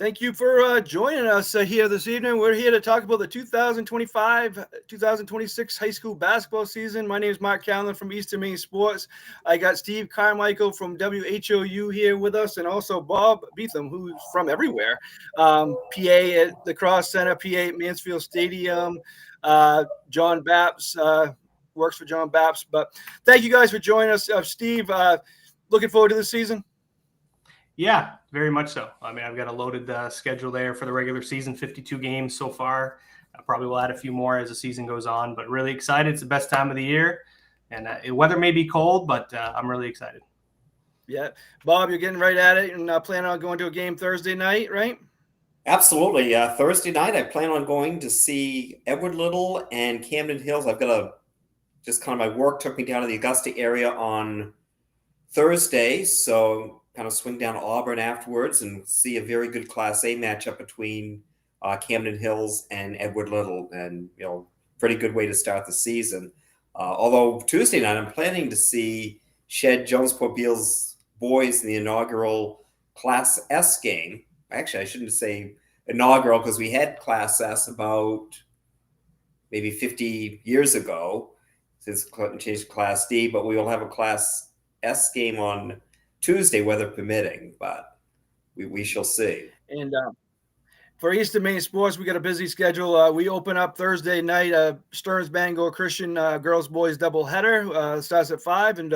Thank you for joining us here this evening. We're here to talk about the 2025-2026 high school basketball season. My name is Mark Callen from Eastern Maine Sports. I got Steve Carmichael from WHOU here with us, and also Bob Beetham, who's from everywhere. PA at the Cross Center, PA at Mansfield Stadium. John Bapps works for John Bapps. But thank you guys for joining us. Steve, looking forward to this season? Yeah, very much so. I mean, I've got a loaded schedule there for the regular season, 52 games so far. I probably will add a few more as the season goes on, but really excited. It's the best time of the year, and weather may be cold, but I'm really excited. Yeah. Bob, you're getting right at it and planning on going to a game Thursday night, right? Absolutely. Thursday night, I plan on going to see Edward Little and Camden Hills. I've got just kind of my work took me down to the Augusta area on Thursday, so kind of swing down to Auburn afterwards and see a very good Class A matchup between Camden Hills and Edward Little, and pretty good way to start the season. Although Tuesday night, I'm planning to see Shed Jonesport Beals boys in the inaugural Class S game. Actually, I shouldn't say inaugural because we had Class S about maybe 50 years ago since Clinton changed to Class D, but we will have a Class S game on Tuesday, weather permitting, but we shall see. And for Eastern Maine Sports, we got a busy schedule. We open up Thursday night, Stearns Bangor Christian girls boys doubleheader. Starts at 5, and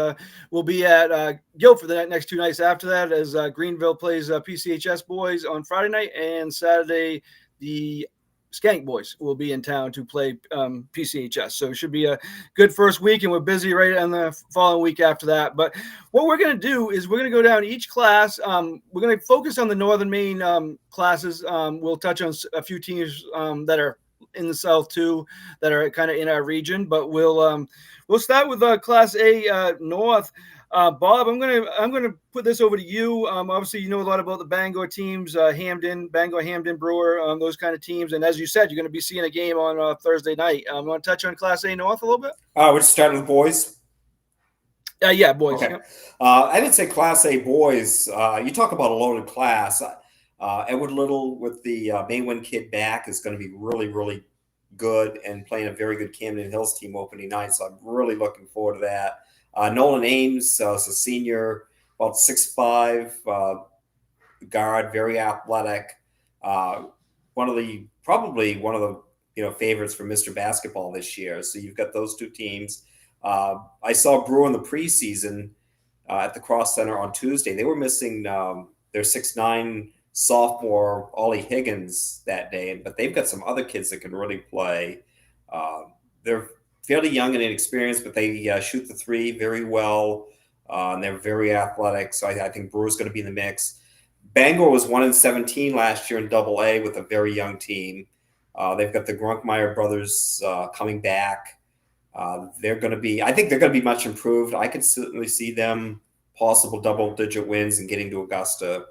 we'll be at Guilford the next 2 nights after that as Greenville plays PCHS boys on Friday night, and Saturday the Skank boys will be in town to play PCHS. So it should be a good first week, and we're busy right on the following week after that. But what we're going to do is we're going to go down each class. We're going to focus on the Northern Maine classes. We'll touch on a few teams that are in the South too, that are kind of in our region. But we'll start with Class A North. Bob, I'm gonna put this over to you. Obviously, you know a lot about the Bangor teams, Bangor, Hamden, Brewer, those kind of teams. And as you said, you're going to be seeing a game on Thursday night. Want to touch on Class A North a little bit? We're starting with boys. Yeah, boys. Okay. Yep. I didn't say Class A boys. You talk about a loaded class. Edward Little with the Maine kid back is going to be really, really good and playing a very good Camden Hills team opening night. So I'm really looking forward to that. Nolan Ames is a senior, about 6'5", guard, very athletic. Probably one of the favorites for Mr. Basketball this year. So you've got those two teams. I saw Brewer in the preseason at the Cross Center on Tuesday. They were missing their 6'9" sophomore Ollie Higgins that day, but they've got some other kids that can really play. They're fairly young and inexperienced, but they shoot the three very well, and they're very athletic. So I think Brewer's going to be in the mix. Bangor was 1-17 last year in Double-A with a very young team. They've got the Grunkmeyer brothers coming back. I think they're going to be much improved. I could certainly see them possible double-digit wins and getting to Augusta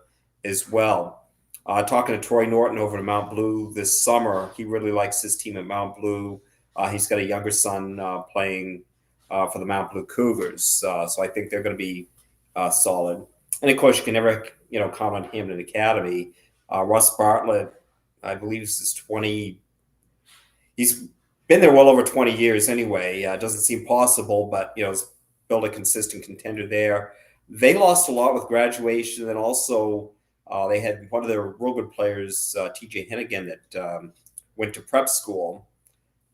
as well. Talking to Troy Norton over at Mount Blue this summer, he really likes his team at Mount Blue. He's got a younger son playing for the Mount Blue Cougars, so I think they're going to be solid. And of course, you can never, count on Hamden Academy. Russ Bartlett, I believe, is 20. He's been there well over 20 years anyway. It doesn't seem possible, but has built a consistent contender there. They lost a lot with graduation, and also they had one of their real good players, T.J. Hennigan, that went to prep school.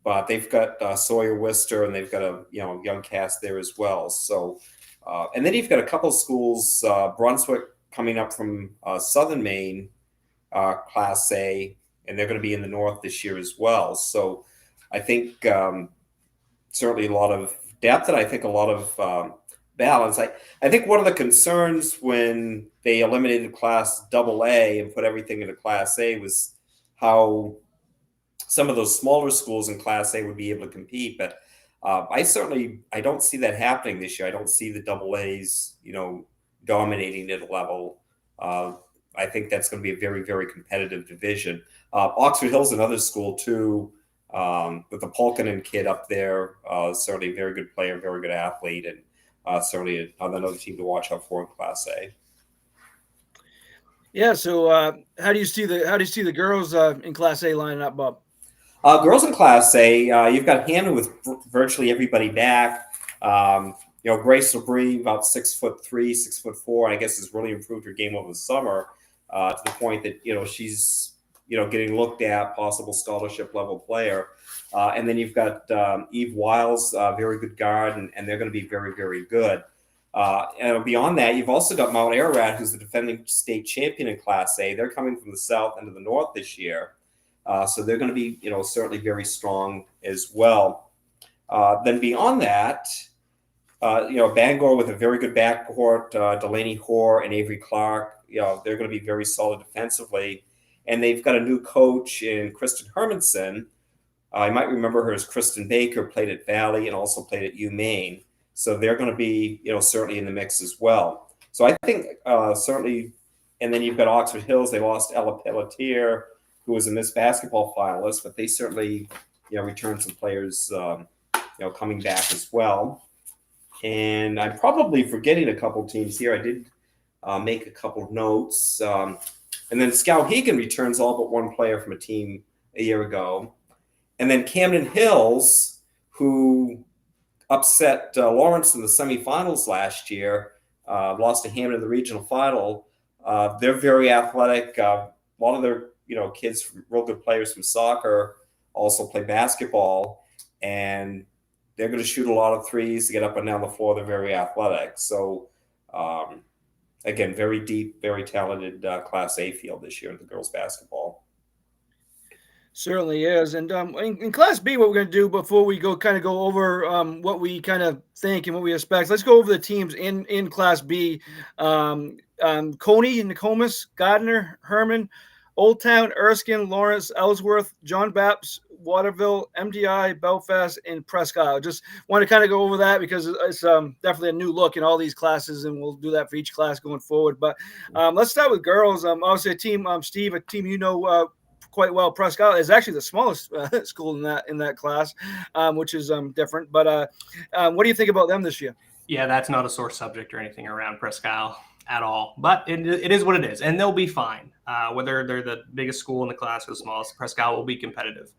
But they've got Sawyer Worcester, and they've got a young cast there as well. So, and then you've got a couple of schools, Brunswick coming up from Southern Maine, Class A, and they're going to be in the North this year as well. So, I think certainly a lot of depth, and I think a lot of balance. I think one of the concerns when they eliminated Class AA and put everything into Class A was how some of those smaller schools in Class A would be able to compete, but I don't see that happening this year. I don't see the AA's, dominating at a level. I think that's going to be a very, very competitive division. Oxford Hill's another school too, with the Polkinen kid up there. Certainly a very good player, very good athlete, and certainly another team to watch out for in Class A. Yeah. So how do you see the girls in Class A lining up, Bob? Girls in Class A, you've got Hammond with virtually everybody back. Grace Labrie, about 6'3", 6'4", I guess has really improved her game over the summer to the point that she's getting looked at, possible scholarship level player. And then you've got Eve Wiles, very good guard, and they're going to be very, very good. And beyond that, you've also got Mount Ararat, who's the defending state champion in Class A. They're coming from the south and to the north this year. So they're going to be, certainly very strong as well. Then beyond that, Bangor with a very good backcourt, Delaney Hoare and Avery Clark, they're going to be very solid defensively. And they've got a new coach in Kristen Hermanson. You might remember her as Kristen Baker, played at Valley and also played at UMaine. So they're going to be, certainly in the mix as well. So I think certainly, and then you've got Oxford Hills. They lost Ella Pelletier, who was a Miss Basketball finalist, but they certainly, returned some players, coming back as well. And I'm probably forgetting a couple teams here. I did make a couple of notes. And then Skowhegan returns all but one player from a team a year ago. And then Camden Hills, who upset Lawrence in the semifinals last year, lost to Hammond in the regional final. They're very athletic. A lot of their kids, real good players from soccer, also play basketball, and they're going to shoot a lot of threes to get up and down the floor. They're very athletic. So, again, very deep, very talented Class A field this year in the girls' basketball. Certainly is. And in Class B, what we're going to do before we go over what we kind of think and what we expect, let's go over the teams in Class B. Coney, Nokomis, Gardner, Herman, Old Town, Erskine, Lawrence, Ellsworth, John Baptist, Waterville, MDI, Belfast, and Presque Isle. Just want to kind of go over that because it's definitely a new look in all these classes, and we'll do that for each class going forward. But let's start with girls. Obviously, a team, Steve, a team quite well. Presque Isle is actually the smallest school in that class, which is different. But what do you think about them this year? Yeah, that's not a sore subject or anything around Presque Isle at all, but it is what it is, and they'll be fine. Whether they're the biggest school in the class or the smallest, Presque Isle will be competitive.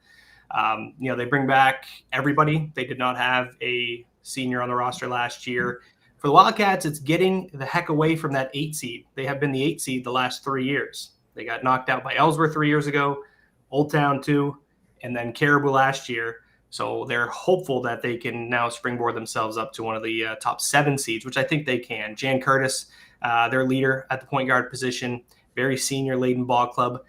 They bring back everybody. They did not have a senior on the roster last year. For the Wildcats, it's getting the heck away from that 8 seed. They have been the 8 seed the last 3 years. They got knocked out by Ellsworth 3 years ago, Old Town 2, and then Caribou last year. So they're hopeful that they can now springboard themselves up to one of the top 7 seeds, which I think they can. Jan Curtis, their leader at the point guard position, very senior Leyden Ball Club.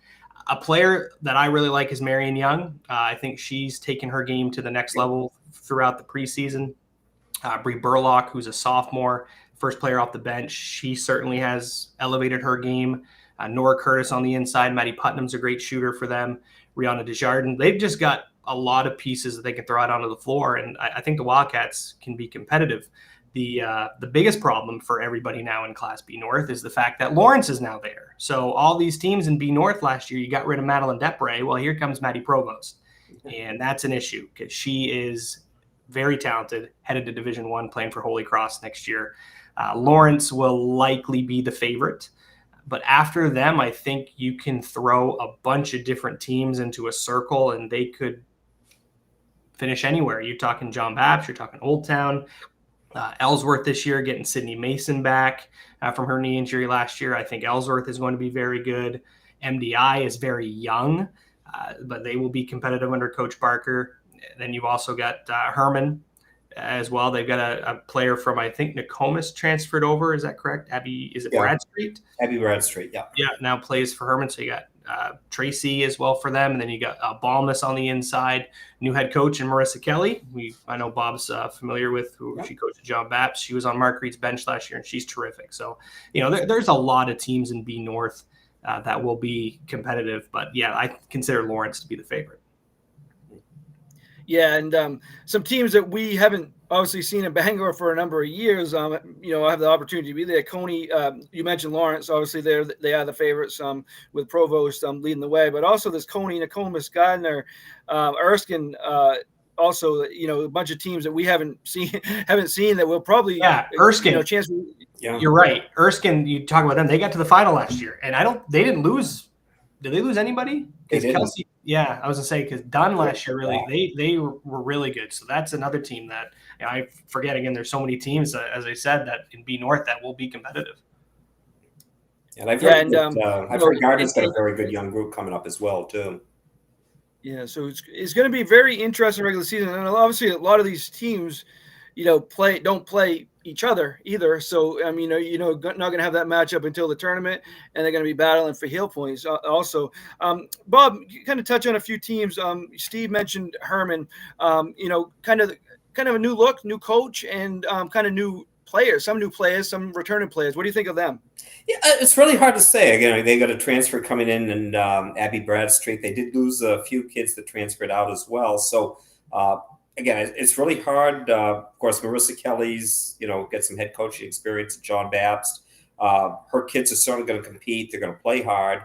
A player that I really like is Marion Young. I think she's taken her game to the next level throughout the preseason. Bree Burlock, who's a sophomore, first player off the bench. She certainly has elevated her game. Nora Curtis on the inside. Maddie Putnam's a great shooter for them. Rihanna Desjardins. They've just got a lot of pieces that they can throw out onto the floor, and I think the Wildcats can be competitive. The biggest problem for everybody now in Class B North is the fact that Lawrence is now there. So all these teams in B North last year, you got rid of Madeline Depre. Well, here comes Maddie Provost, and that's an issue because she is very talented, headed to Division I, playing for Holy Cross next year. Lawrence will likely be the favorite. But after them, I think you can throw a bunch of different teams into a circle and they could finish anywhere. You're talking John Baptist, you're talking Old Town, Ellsworth this year, getting Sydney Mason back from her knee injury last year. I think Ellsworth is going to be very good. MDI is very young, but they will be competitive under Coach Barker. Then you've also got Herman as well. They've got a player from, I think, Nokomis transferred over. Is that correct? Bradstreet? Abby Bradstreet, yeah. Yeah, now plays for Herman. So you got Tracy as well for them. And then you got Balmus on the inside, new head coach, and Marissa Kelly. I know Bob's familiar with who she coached at John Baptist. She was on Mark Reed's bench last year, and she's terrific. So, there's a lot of teams in B North that will be competitive. But, yeah, I consider Lawrence to be the favorite. Yeah, and some teams that we haven't obviously seen in Bangor for a number of years, I have the opportunity to be there. Coney, you mentioned Lawrence. Obviously, they are the favorites with Provost leading the way. But also this Coney, Nokomis, Gardner, Erskine, also, a bunch of teams that we haven't seen that we'll probably Erskine. Chance. Yeah, you're right. Erskine, you talk about them. They got to the final last year, and they didn't lose. Did they lose anybody? Because Kelsey, I was gonna say because Dunn last year they were really good. So that's another team that I forget again. There's so many teams as I said that in B North that will be competitive. And I've heard Gardner's got a very good young group coming up as well too. Yeah, so it's going to be very interesting regular season, and obviously a lot of these teams, don't play each other either. So not going to have that matchup until the tournament, and they're going to be battling for heel points also. Bob, you kind of touch on a few teams. Steve mentioned Herman. Kind of a new look, new coach, and kind of new players. Some new players, some returning players. What do you think of them? Yeah, it's really hard to say. Again, they got a transfer coming in, and Abby Bradstreet. They did lose a few kids that transferred out as well. So again, it's really hard. Of course, Marissa Kelly's get some head coaching experience at John Babst. Her kids are certainly going to compete. They're going to play hard.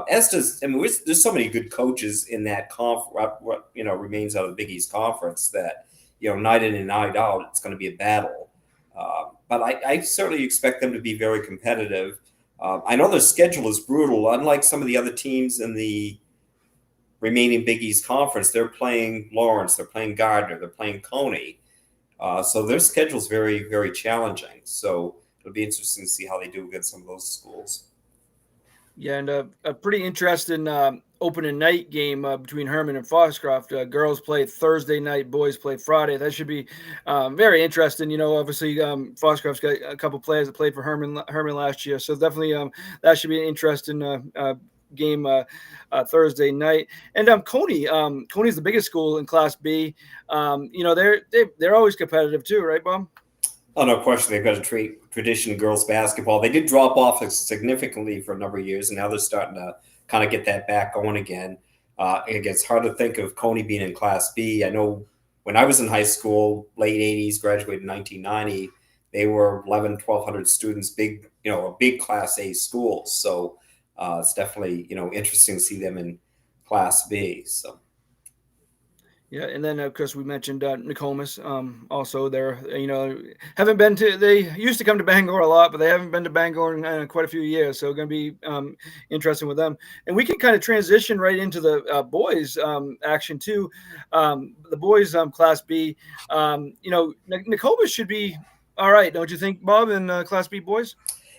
As does there's so many good coaches in that what remains out of the Big East Conference that night in and night out it's going to be a battle. But I certainly expect them to be very competitive. I know their schedule is brutal. Unlike some of the other teams in the remaining Big East Conference, they're playing Lawrence, they're playing Gardner, they're playing Coney. So their schedule is very, very challenging. So it'll be interesting to see how they do against some of those schools. Yeah, and a pretty interesting opening night game between Herman and Foxcroft. Girls play Thursday night, boys play Friday. That should be very interesting. Obviously Foxcroft's got a couple players that played for Herman last year, so definitely that should be an interesting game Thursday night. And Coney's the biggest school in Class B. They're always competitive too, right, Bob? Oh, no question. They've got a tradition in girls basketball. They did drop off significantly for a number of years, and now they're starting to kind of get that back going again. Again, it's hard to think of Coney being in Class B. I know when I was in high school, late 80s, graduated in 1990, they were 1,100 students, a big Class A school. So it's definitely, interesting to see them in Class B. So. Yeah, and then of course we mentioned Nokomis. Also, they haven't been to. They used to come to Bangor a lot, but they haven't been to Bangor in quite a few years. So going to be interesting with them. And we can kind of transition right into the boys action too. The boys Class B. Nokomis should be all right, don't you think, Bob? In Class B boys.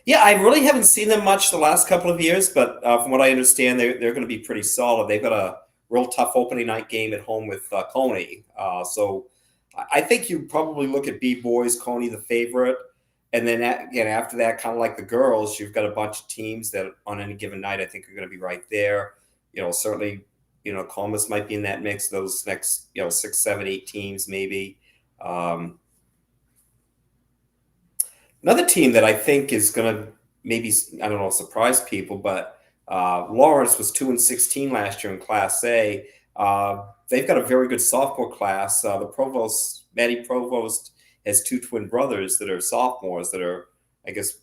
Yeah, I really haven't seen them much the last couple of years, but from what I understand, they're going to be pretty solid. They've got a real tough opening night game at home with Coney. So I think you probably look at B boys, Coney the favorite. And then again, after that, kind of like the girls, you've got a bunch of teams that on any given night, I think are going to be right there. Certainly, Columbus might be in that mix, those next, 6, 7, 8 teams, maybe. Another team that I think is going to maybe, surprise people, but Lawrence was 2-16 last year in Class A. They've got a very good sophomore class. Maddie Provost, has 2 twin brothers that are sophomores that are, I guess,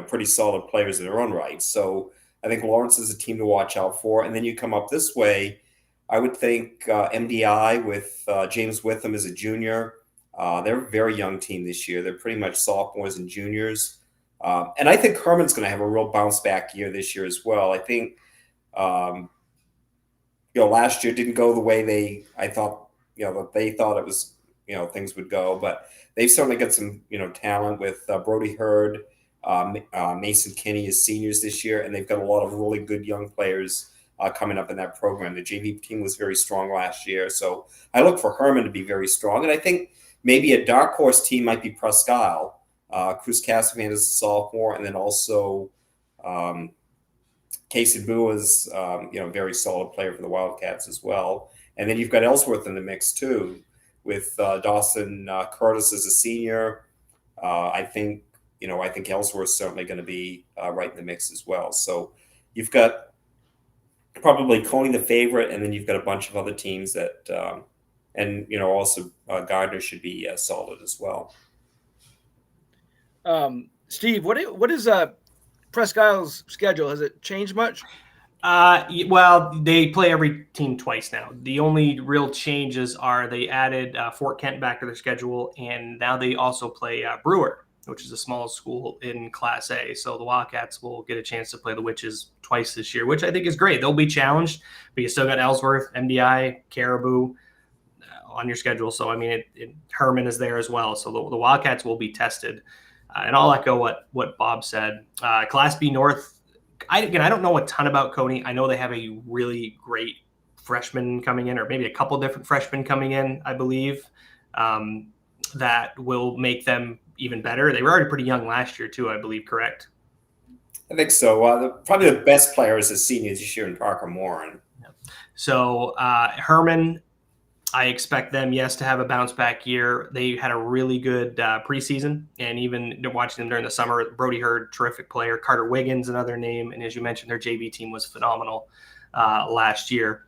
pretty solid players in their own right. So I think Lawrence is a team to watch out for. And then you come up this way, I would think MDI with James Witham as a junior. They're a very young team this year. They're pretty much sophomores and juniors. And I think Herman's going to have a real bounce back year this year as well. I think, last year didn't go the way they thought it was, things would go, but they've certainly got some, talent with Brody Hurd, Mason Kinney as seniors this year. And they've got a lot of really good young players coming up in that program. The JV team was very strong last year. So I look for Herman to be very strong. And I think maybe a dark horse team might be Presque Isle. Cruz Casavan is a sophomore, and then also Casey Boo is a very solid player for the Wildcats as well. And then you've got Ellsworth in the mix too, with Dawson Curtis as a senior. I think Ellsworth's certainly going to be right in the mix as well. So you've got probably Coney the favorite, and then you've got a bunch of other teams that, also Gardner should be solid as well. Steve, what is Presque Isle's schedule? Has it changed much? Well, they play every team twice now. The only real changes are they added Fort Kent back to their schedule, and now they also play Brewer, which is the smallest school in Class A. So the Wildcats will get a chance to play the Witches twice this year, which I think is great. They'll be challenged, but you still got Ellsworth, MDI, Caribou on your schedule. So, I mean, Herman is there as well. So the Wildcats will be tested. And I'll echo what Bob said. Class B North, I don't know a ton about Coney. I know they have a really great freshman coming in, or maybe a couple different freshmen coming in, I believe, that will make them even better. They were already pretty young last year too, I believe, correct? I think so. Probably the best players as seniors this year in Parker Morin. So Herman, I expect them, yes, to have a bounce back year. They had a really good preseason, and even watching them during the summer, Brody Hurd, terrific player. Carter Wiggins, another name. And as you mentioned, their JV team was phenomenal last year.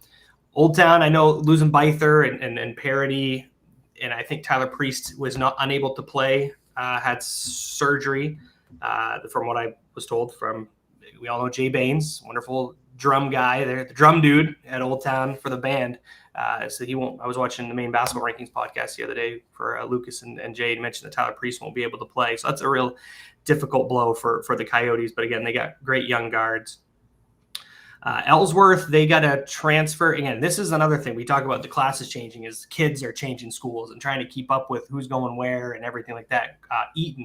Old Town, I know losing Byther and Parody, and I think Tyler Priest was not unable to play, had surgery, from what I was told from, we all know Jay Baines, wonderful drum guy there, the drum dude at Old Town for the band. So he won't. I was watching the Maine Basketball Rankings podcast the other day for Lucas and Jade mentioned that Tyler Priest won't be able to play. So that's a real difficult blow for the Coyotes. But again, they got great young guards. Ellsworth, they got a transfer. Again, this is another thing we talk about. The classes changing is kids are changing schools and trying to keep up with who's going where and everything like that.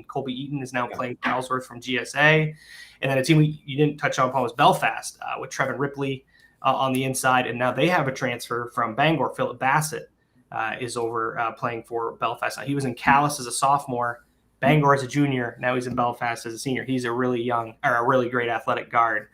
Colby Eaton is now playing for Ellsworth from GSA. And then a team you didn't touch on was Belfast with Trevin Ripley on the inside. And now they have a transfer from Bangor. Philip Bassett is over playing for Belfast. Now, he was in Calais as a sophomore, Bangor as a junior. Now he's in Belfast as a senior. He's a really young, or a really great athletic guard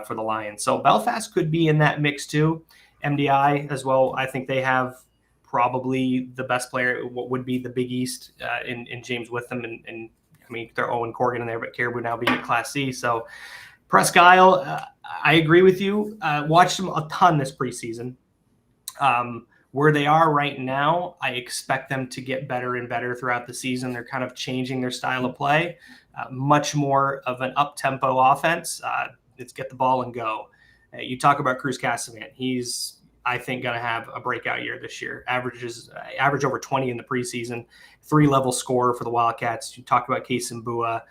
for the Lions. So Belfast could be in that mix too. MDI as well. I think they have probably the best player, what would be the Big East in James Witham. And I mean, they're Owen Corrigan in there, but Caribou now being at Class C. So Presque Isle, I agree with you. Watched them a ton this preseason. Where they are right now, I expect them to get better and better throughout the season. They're kind of changing their style of play, much more of an up-tempo offense. It's get the ball and go. You talk about Cruz Casavan. He's, I think, going to have a breakout year this year. Average over 20 in the preseason, 3-level scorer for the Wildcats. You talked about Case Mbua.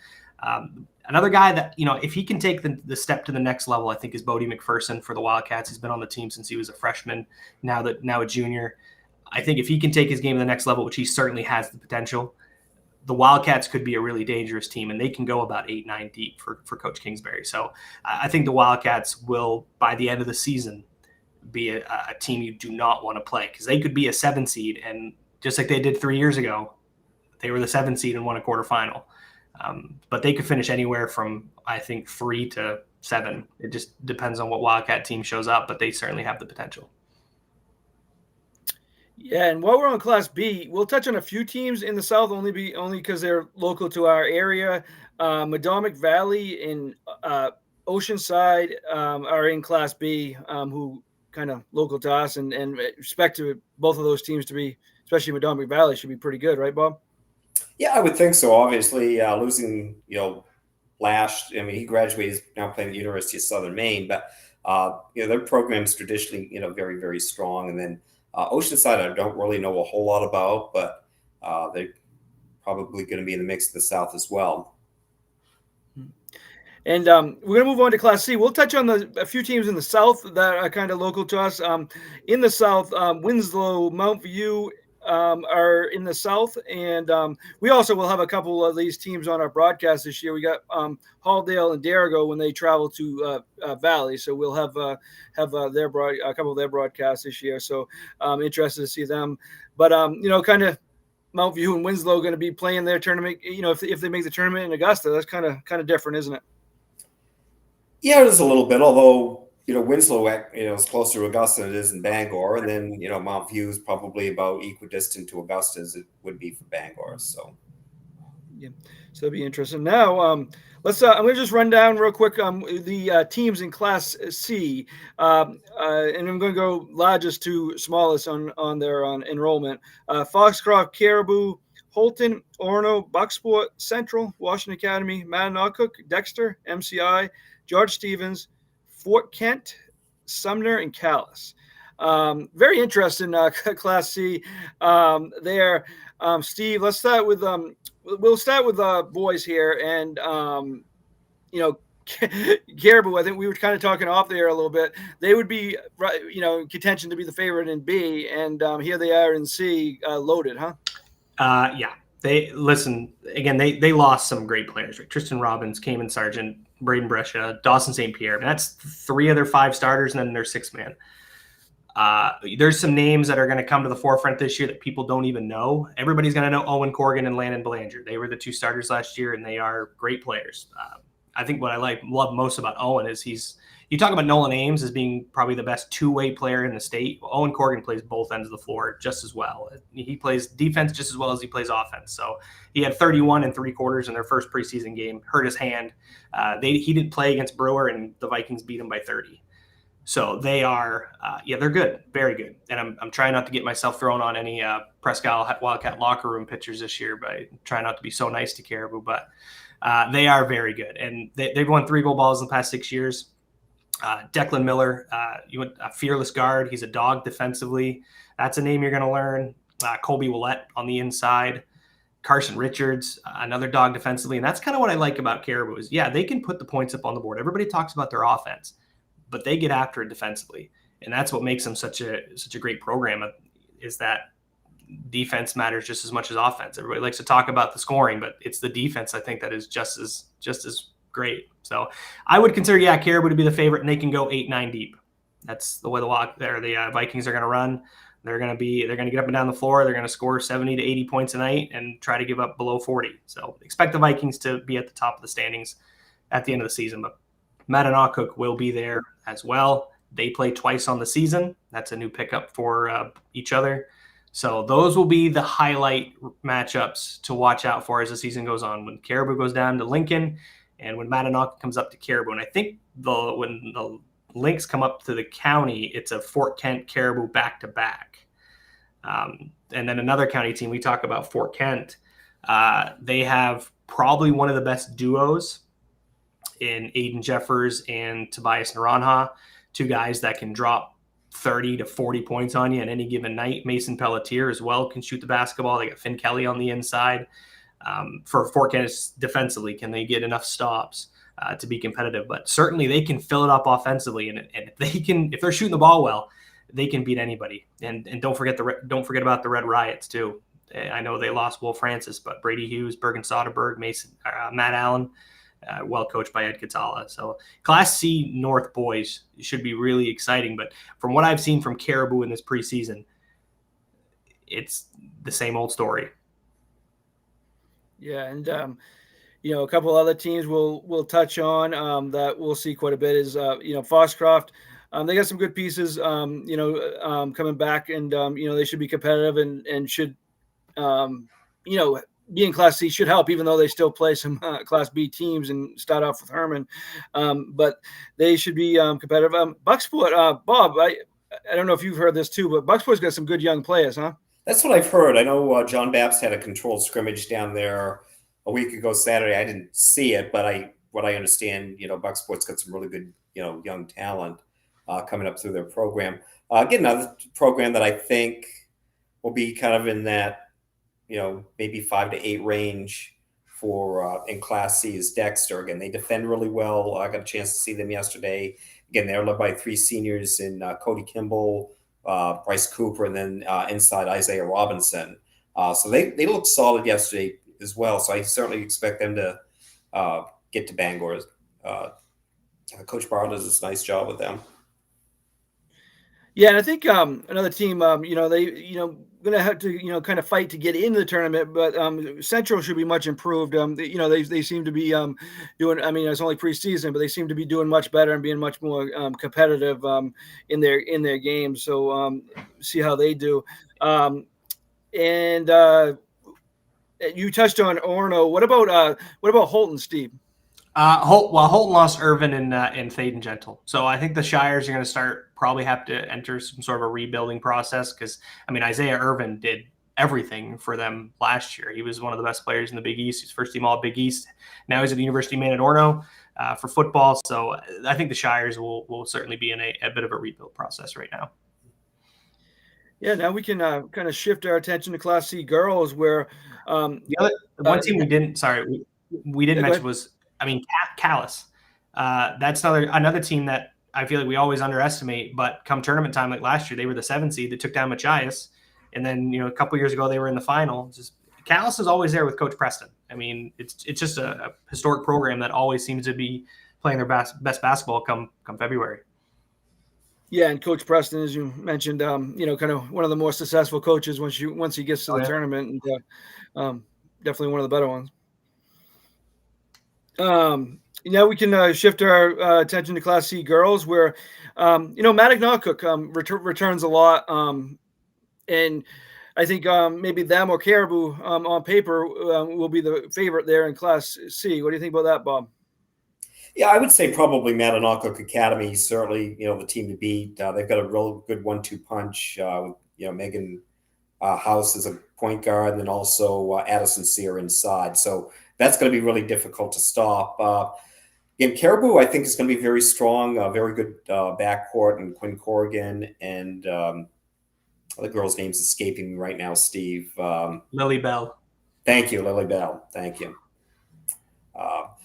Another guy that, if he can take the step to the next level, I think is Bodie McPherson for the Wildcats. He's been on the team since he was a freshman, now a junior. I think if he can take his game to the next level, which he certainly has the potential, the Wildcats could be a really dangerous team, and they can go about 8-9 deep for Coach Kingsbury. So I think the Wildcats will, by the end of the season, be a team you do not want to play, because they could be a 7 seed, and just like they did 3 years ago, they were the 7 seed and won a quarterfinal. But they could finish anywhere from, I think, 3 to 7. It just depends on what Wildcat team shows up, but they certainly have the potential. Yeah, and while we're on Class B, we'll touch on a few teams in the South, only because they're local to our area. Madomic Valley and Oceanside are in Class B, who kind of local to us, and expect to both of those teams to be, especially Madomic Valley, should be pretty good, right, Bob? Yeah, I would think so. Obviously, losing, Lash. I mean, he graduated, he's now playing at the University of Southern Maine, but their program's traditionally, very, very strong. And then Oceanside, I don't really know a whole lot about, but they're probably going to be in the mix of the South as well. And we're going to move on to Class C. We'll touch on a few teams in the South that are kind of local to us. In the South, Winslow, Mount View are in the South, and we also will have a couple of these teams on our broadcast this year. We got Halldale and Darigo when they travel to Valley, so we'll have a couple of their broadcasts this year. So interested to see them. But kind of Mount View and Winslow going to be playing their tournament. If they make the tournament in Augusta, that's kind of different, isn't it? Yeah, it is a little bit, although, Winslow, is closer to Augusta than it is in Bangor. And then, Mount View is probably about equidistant to Augusta as it would be for Bangor. So, yeah, so it'll be interesting. Now, I'm going to just run down real quick the teams in Class C. And I'm going to go largest to smallest on their enrollment. Foxcroft, Caribou, Holton, Orono, Bucksport, Central, Washington Academy, Mattanock, Dexter, MCI, George Stevens, Fort Kent, Sumner, and Calais. Very interesting Class C there. Steve, let's start with we'll start with boys here, and Caribou. I think we were kind of talking off there a little bit. They would be, in contention to be the favorite in B, and here they are in C, loaded, huh? Yeah. They listen again. They lost some great players, right? Tristan Robbins, Cayman Sargent, Braden Brescia, Dawson St. Pierre. I mean, that's 3 of their 5 starters, and then their 6th man. There's some names that are going to come to the forefront this year that people don't even know. Everybody's going to know Owen Corrigan and Landon Belanger. They were the 2 starters last year, and they are great players. I think what I love most about Owen is you talk about Nolan Ames as being probably the best 2-way player in the state. Well, Owen Corrigan plays both ends of the floor just as well. He plays defense just as well as he plays offense. So he had 31 and 3/4 in their first preseason game, hurt his hand. He didn't play against Brewer, and the Vikings beat him by 30. So they are, they're good, very good. And I'm trying not to get myself thrown on any Presque Isle Wildcat locker room pictures this year by trying not to be so nice to Caribou, but they are very good. And they've won 3 gold balls in the past 6 years. Declan Miller, a fearless guard. He's a dog defensively. That's a name you're going to learn. Colby Willette on the inside. Carson Richards, another dog defensively. And that's kind of what I like about Caribou is, they can put the points up on the board. Everybody talks about their offense, but they get after it defensively. And that's what makes them such a great program, is that defense matters just as much as offense. Everybody likes to talk about the scoring, but it's the defense, I think, that is just as great. So I would consider, Caribou to be the favorite, and they can go 8-9 deep. That's the way the Vikings are going to run. They're going to get up and down the floor. They're going to score 70 to 80 points a night and try to give up below 40. So expect the Vikings to be at the top of the standings at the end of the season. But Mattanock will be there as well. They play twice on the season. That's a new pickup for each other. So those will be the highlight matchups to watch out for as the season goes on. When Caribou goes down to Lincoln, and when Mattanock comes up to Caribou. And I think when the Lynx come up to the county, it's a Fort Kent Caribou back-to-back. And then another county team, we talk about Fort Kent. They have probably one of the best duos in Aiden Jeffers and Tobias Naranha, 2 guys that can drop 30 to 40 points on you at any given night. Mason Pelletier as well can shoot the basketball. They got Finn Kelly on the inside. For Fort Kent, defensively, can they get enough stops to be competitive? But certainly they can fill it up offensively, and if they're shooting the ball well, they can beat anybody. And don't forget about the Red Riots too. I know they lost Will Francis, but Brady Hughes, Bergen Soderberg, Matt Allen, well coached by Ed Catala. So Class C North boys should be really exciting. But from what I've seen from Caribou in this preseason, it's the same old story. Yeah, and a couple other teams we'll touch on that we'll see quite a bit is Foxcroft. They got some good pieces, coming back, and they should be competitive and should be in Class C should help, even though they still play some Class B teams and start off with Herman, but they should be competitive. Bucksport, Bob, I don't know if you've heard this too, but Bucksport's got some good young players, huh? That's what I've heard. I know John Babs had a controlled scrimmage down there a week ago Saturday. I didn't see it, but what I understand, Bucksport's got some really good, young talent coming up through their program. Again, another program that I think will be kind of in that, maybe 5 to 8 range for in Class C is Dexter. Again, they defend really well. I got a chance to see them yesterday. Again, they're led by 3 seniors in Cody Kimball, Bryce Cooper, and then inside Isaiah Robinson. So they looked solid yesterday as well. So I certainly expect them to get to Bangor. Coach Barr does a nice job with them. Yeah, and I think another team, they, going to have to, kind of fight to get into the tournament, but Central should be much improved. They seem to be doing, it's only preseason, but they seem to be doing much better and being much more competitive in their games. So see how they do. And you touched on Orono. What about Holton, Steve? Holton lost Irvin and Thaden Gentle. So I think the Shires are going to probably have to enter some sort of a rebuilding process because, Isaiah Irvin did everything for them last year. He was one of the best players in the Big East. He's first team all Big East. Now he's at the University of Maine at Orono. for football. So I think the Shires will certainly be in a bit of a rebuild process right now. Yeah, now we can kind of shift our attention to Class C girls, where The one team we didn't mention was, Calais. That's another team that I feel like we always underestimate, but come tournament time, like last year, they were the 7th seed that took down Machias. And then, a couple years ago, they were in the final. Calais is always there with Coach Preston. I mean, it's just a historic program that always seems to be playing their best basketball come February. Yeah, and Coach Preston, as you mentioned, kind of one of the more successful coaches once he gets to the tournament, and definitely one of the better ones. Now we can shift our attention to Class C girls, where Mattock-Northcook returns a lot, and I think maybe them or Caribou on paper will be the favorite there in Class C. What do you think about that, Bob? Yeah, I would say probably Mattock Academy, certainly, the team to beat. They've got a real good 1-2 punch. Megan House is a point guard, and then also Addison Sear inside. So that's going to be really difficult to stop. In Caribou, I think is going to be very strong, very good backcourt, and Quinn Corrigan and the girl's name's escaping me right now, Steve. Lily Bell. Thank you, Lily Bell. Thank you.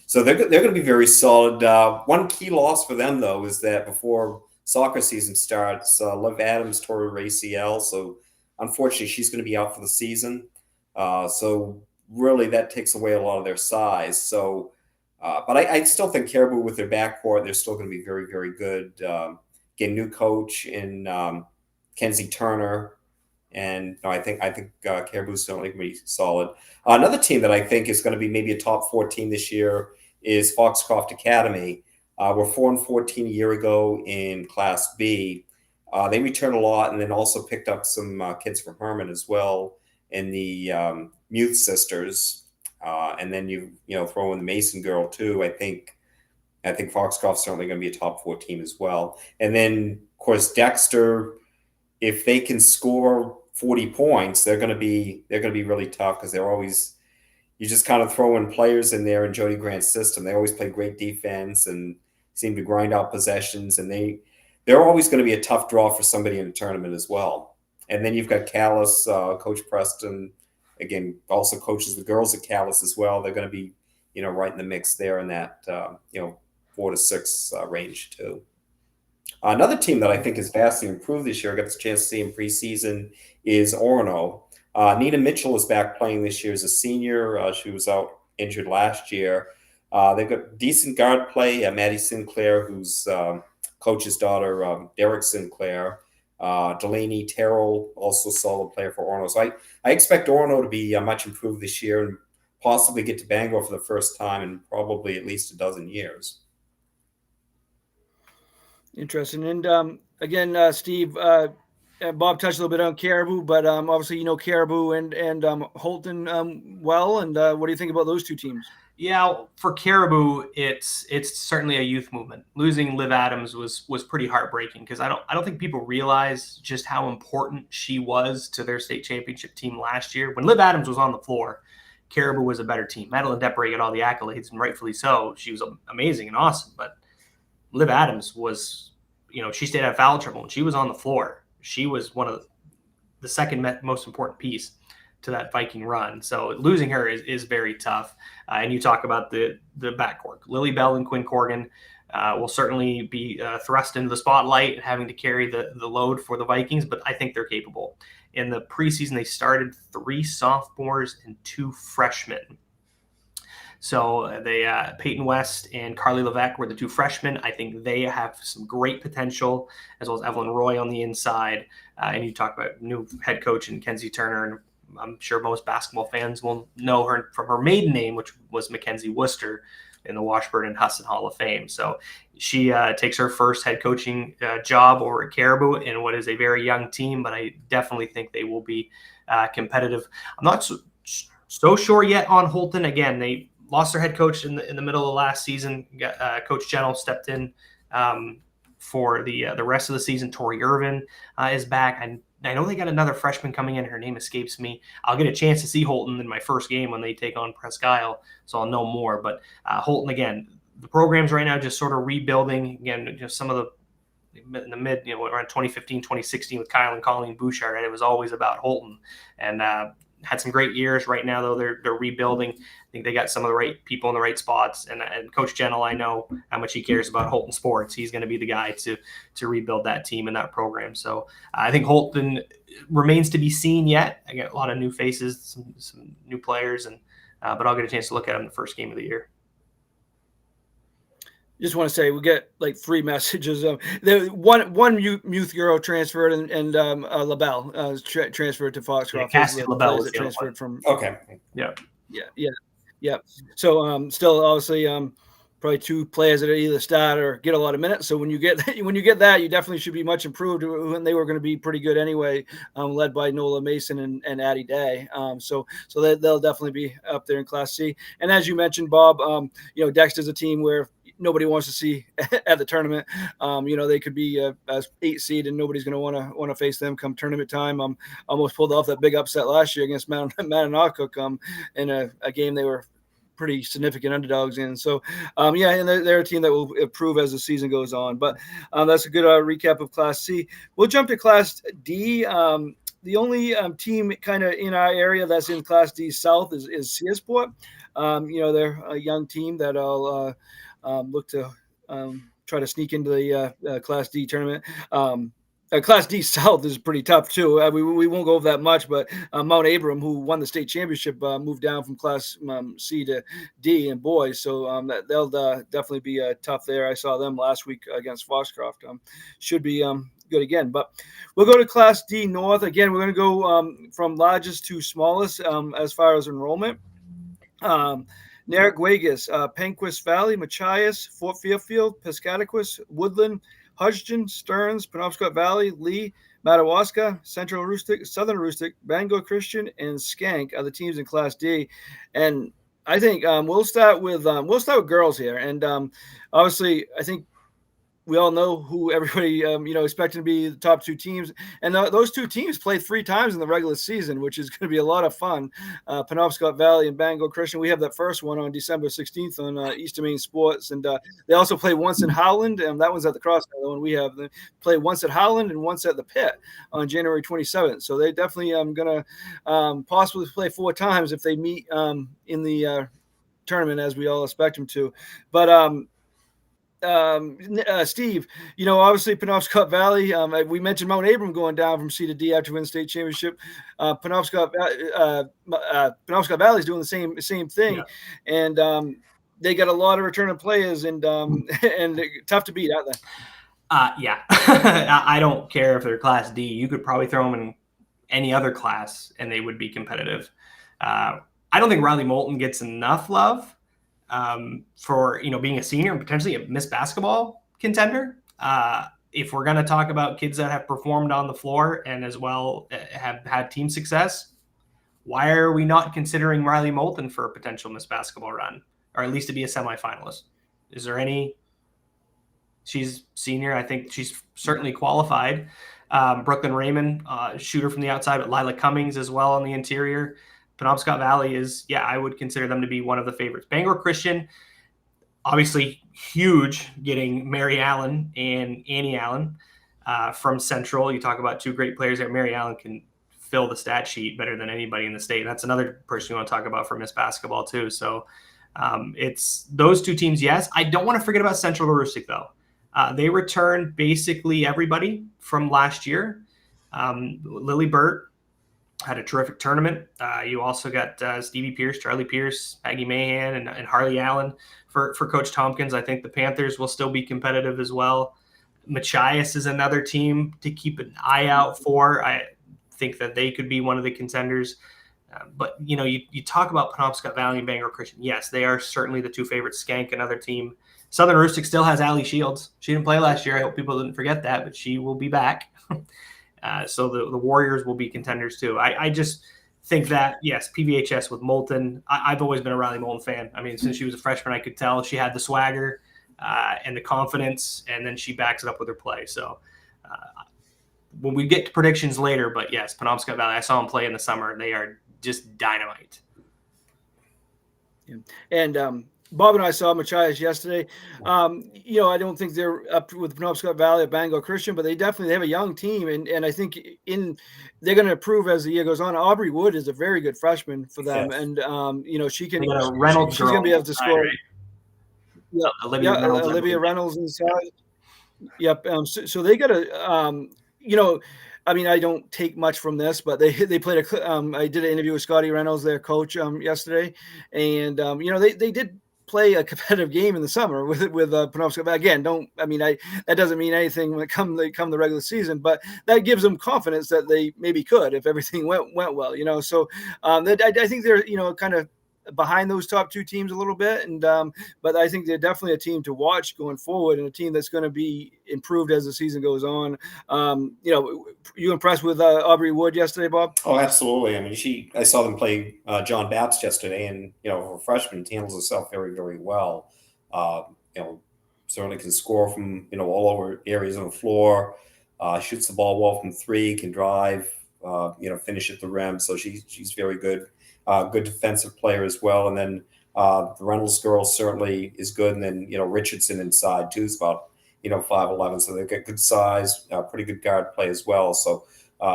So they're going to be very solid. One key loss for them, though, is that before soccer season starts, Liv Adams tore her ACL. So unfortunately, she's going to be out for the season. So really, that takes away a lot of their size. So, but I still think Caribou with their backcourt, they're still going to be very, very good. Again, new coach in Kenzie Turner. And I think Caribou is certainly going to be solid. Another team that I think is going to be maybe a top 4 team this year is Foxcroft Academy. We're 4-14 a year ago in Class B. They return a lot, and then also picked up some kids from Herman as well in the Muth sisters. And then you throw in the Mason girl too. I think Foxcroft's certainly going to be a top 4 team as well. And then of course Dexter, if they can score 40 points, they're going to be really tough, because you just kind of throw in players in there in Jody Grant's system. They always play great defense and seem to grind out possessions, and they're always going to be a tough draw for somebody in a tournament as well. And then you've got Calais, Coach Preston, again, also coaches the girls at Calais as well. They're going to be, right in the mix there in that 4 to 6 range too. Another team that I think is vastly improved this year, I got the chance to see in preseason, is Orono. Nina Mitchell is back playing this year as a senior. She was out injured last year. They've got decent guard play. Maddie Sinclair, who's coach's daughter, Derek Sinclair. Delaney Terrell, also solid player for Orono. So I expect Orono to be much improved this year and possibly get to Bangor for the first time in probably at least a dozen years. Interesting. And again, Steve, Bob touched a little bit on Caribou, but obviously Caribou and Holton well. And what do you think about those two teams? Yeah, for Caribou, it's certainly a youth movement. Losing Liv Adams was pretty heartbreaking, because I don't think people realize just how important she was to their state championship team last year. When Liv Adams was on the floor, Caribou was a better team. Madeline Depre got all the accolades, and rightfully so. She was amazing and awesome, but Liv Adams was, she stayed out of foul trouble when she was on the floor. She was one of the second most important piece to that Viking run. So losing her is very tough. And you talk about the backcourt. Lily Bell and Quinn Corrigan will certainly be thrust into the spotlight, having to carry the load for the Vikings, but I think they're capable. In the preseason, they started 3 sophomores and 2 freshmen. So they Peyton West and Carly Levesque were the 2 freshmen. I think they have some great potential, as well as Evelyn Roy on the inside. And you talk about new head coach and Kenzie Turner, and I'm sure most basketball fans will know her from her maiden name, which was Mackenzie Worcester in the Washburn Husson Hall of Fame. So she takes her first head coaching job over at Caribou in what is a very young team, but I definitely think they will be competitive. I'm not so sure yet on Holton. Again, they lost their head coach in the middle of last season. Coach Gentle stepped in for the rest of the season. Tori Irvin is back. And I know they got another freshman coming in. Her name escapes me. I'll get a chance to see Holton in my first game when they take on Presque Isle, so I'll know more. But Holton, again, the program's right now just sort of rebuilding. Again, just some of the in the mid, around 2015, 2016 with Kyle and Colleen Bouchard, right? It was always about Holton, and had some great years. Right now, though, they're rebuilding. I think they got some of the right people in the right spots. And Coach Gentle, I know how much he cares about Holton sports. He's going to be the guy to rebuild that team and that program. So I think Holton remains to be seen yet. I got a lot of new faces, some new players, but I'll get a chance to look at them the first game of the year. Just want to say we get like 3 messages. One youth Euro transferred, and LaBelle transferred to Foxcroft. Cassie LaBelle was transferred from. Okay. Yeah. So still obviously probably 2 players that either start or get a lot of minutes. So when you get that, you definitely should be much improved. When they were going to be pretty good anyway, led by Nola Mason and Addie Day. So they'll definitely be up there in Class C. And as you mentioned, Bob, Dexter's a team where nobody wants to see at the tournament. They could be a 8 seed and nobody's going to want to face them come tournament time. Almost pulled off that big upset last year against Mananock in a game they were pretty significant underdogs in. So, and they're a team that will improve as the season goes on. But that's a good recap of Class C. We'll jump to Class D. The only team kind of in our area that's in Class D South is Searsport. They're a young team that I'll look to try to sneak into the Class D tournament. Class D South is pretty tough too. We won't go over that much, but Mount Abram, who won the state championship, moved down from Class C to D in boys. So they'll definitely be tough there. I saw them last week against Foxcroft. Should be good again. But we'll go to Class D North. Again, we're going to go from largest to smallest as far as enrollment. Narragansett, Penquist Valley, Machias, Fort Fairfield, Piscataquis, Woodland, Hodgson, Stearns, Penobscot Valley, Lee, Madawaska, Central Aroostook, Southern Aroostook, Bangor Christian, and Skank are the teams in Class D. And I think we'll start with girls here. And obviously, I think we all know who everybody, expecting to be the top 2 teams. And those 2 teams played 3 times in the regular season, which is going to be a lot of fun. Penobscot Valley and Bangor Christian. We have that first one on December 16th on Eastern Maine Sports. And they also play once in Howland, and that one's at the Crossville. And we have them play once at Howland and once at the Pit on January 27th. So they definitely going to possibly play 4 times if they meet in the tournament, as we all expect them to. But Steve, obviously Penobscot Valley, we mentioned Mount Abram going down from C to D after winning state championship. Penobscot Valley is doing the same thing. Yeah. And they got a lot of returning players and tough to beat, aren't they? Yeah. I don't care if they're Class D. You could probably throw them in any other class and they would be competitive. I don't think Riley Moulton gets enough love for being a senior and potentially a Miss Basketball contender. If we're going to talk about kids that have performed on the floor and as well have had team success, why are we not considering Riley Moulton for a potential Miss Basketball run, or at least to be a semifinalist? Is there any? She's senior. I think she's certainly qualified. Brooklyn Raymond, shooter from the outside, but Lila Cummings as well on the interior. Penobscot Valley is, I would consider them to be one of the favorites. Bangor Christian, obviously huge, getting Mary Allen and Annie Allen from Central. You talk about 2 great players there. Mary Allen can fill the stat sheet better than anybody in the state. That's another person you want to talk about for Miss Basketball too. So it's those 2 teams, yes. I don't want to forget about Central Aroostook though. They returned basically everybody from last year. Lily Burt had a terrific tournament. You also got Stevie Pierce, Charlie Pierce, Maggie Mahan, and Harley Allen for Coach Tompkins. I think the Panthers will still be competitive as well. Machias is another team to keep an eye out for. I think that they could be one of the contenders. But, you talk about Penobscot Valley and Bangor Christian. Yes, they are certainly the 2 favorites. Skank, another team. Southern Aroostook still has Allie Shields. She didn't play last year. I hope people didn't forget that, but she will be back. So the Warriors will be contenders too. I just think that, yes, PVHS with Moulton. I've always been a Riley Moulton fan. I mean, since she was a freshman, I could tell she had the swagger and the confidence, and then she backs it up with her play. So when we get to predictions later, but yes, Penobscot Valley, I saw them play in the summer. They are just dynamite. Yeah. And Bob and I saw Machias yesterday. I don't think they're up with Penobscot Valley or Bangor Christian, but they definitely have a young team, and I think they're going to improve as the year goes on. Aubrey Wood is a very good freshman for them, Yes. and she's They got a Reynolds going to be able to girl, score. right? Yeah, Olivia Reynolds, Olivia Reynolds inside. Yep. So they got a, I mean, I don't take much from this, but they played I did an interview with Scotty Reynolds, their coach, yesterday, and they did play a competitive game in the summer with Penobscot. Again, that doesn't mean anything when they come the regular season, but that gives them confidence that they maybe could if everything went well. So I think they're kind of behind those top two teams a little bit, and but I think they're definitely a team to watch going forward, and a team that's going to be improved as the season goes on. You impressed with Aubrey Wood yesterday, Bob? Oh, absolutely. I mean, I saw them play John Baptist yesterday, and her freshman handles herself very, very well. Certainly can score from all over areas on the floor. Shoots the ball well from three, can drive. Finish at the rim. So she's very good. Good defensive player as well. And then the Reynolds girl certainly is good. And then, Richardson inside too is about, 5'11". So they've got good size, pretty good guard play as well. So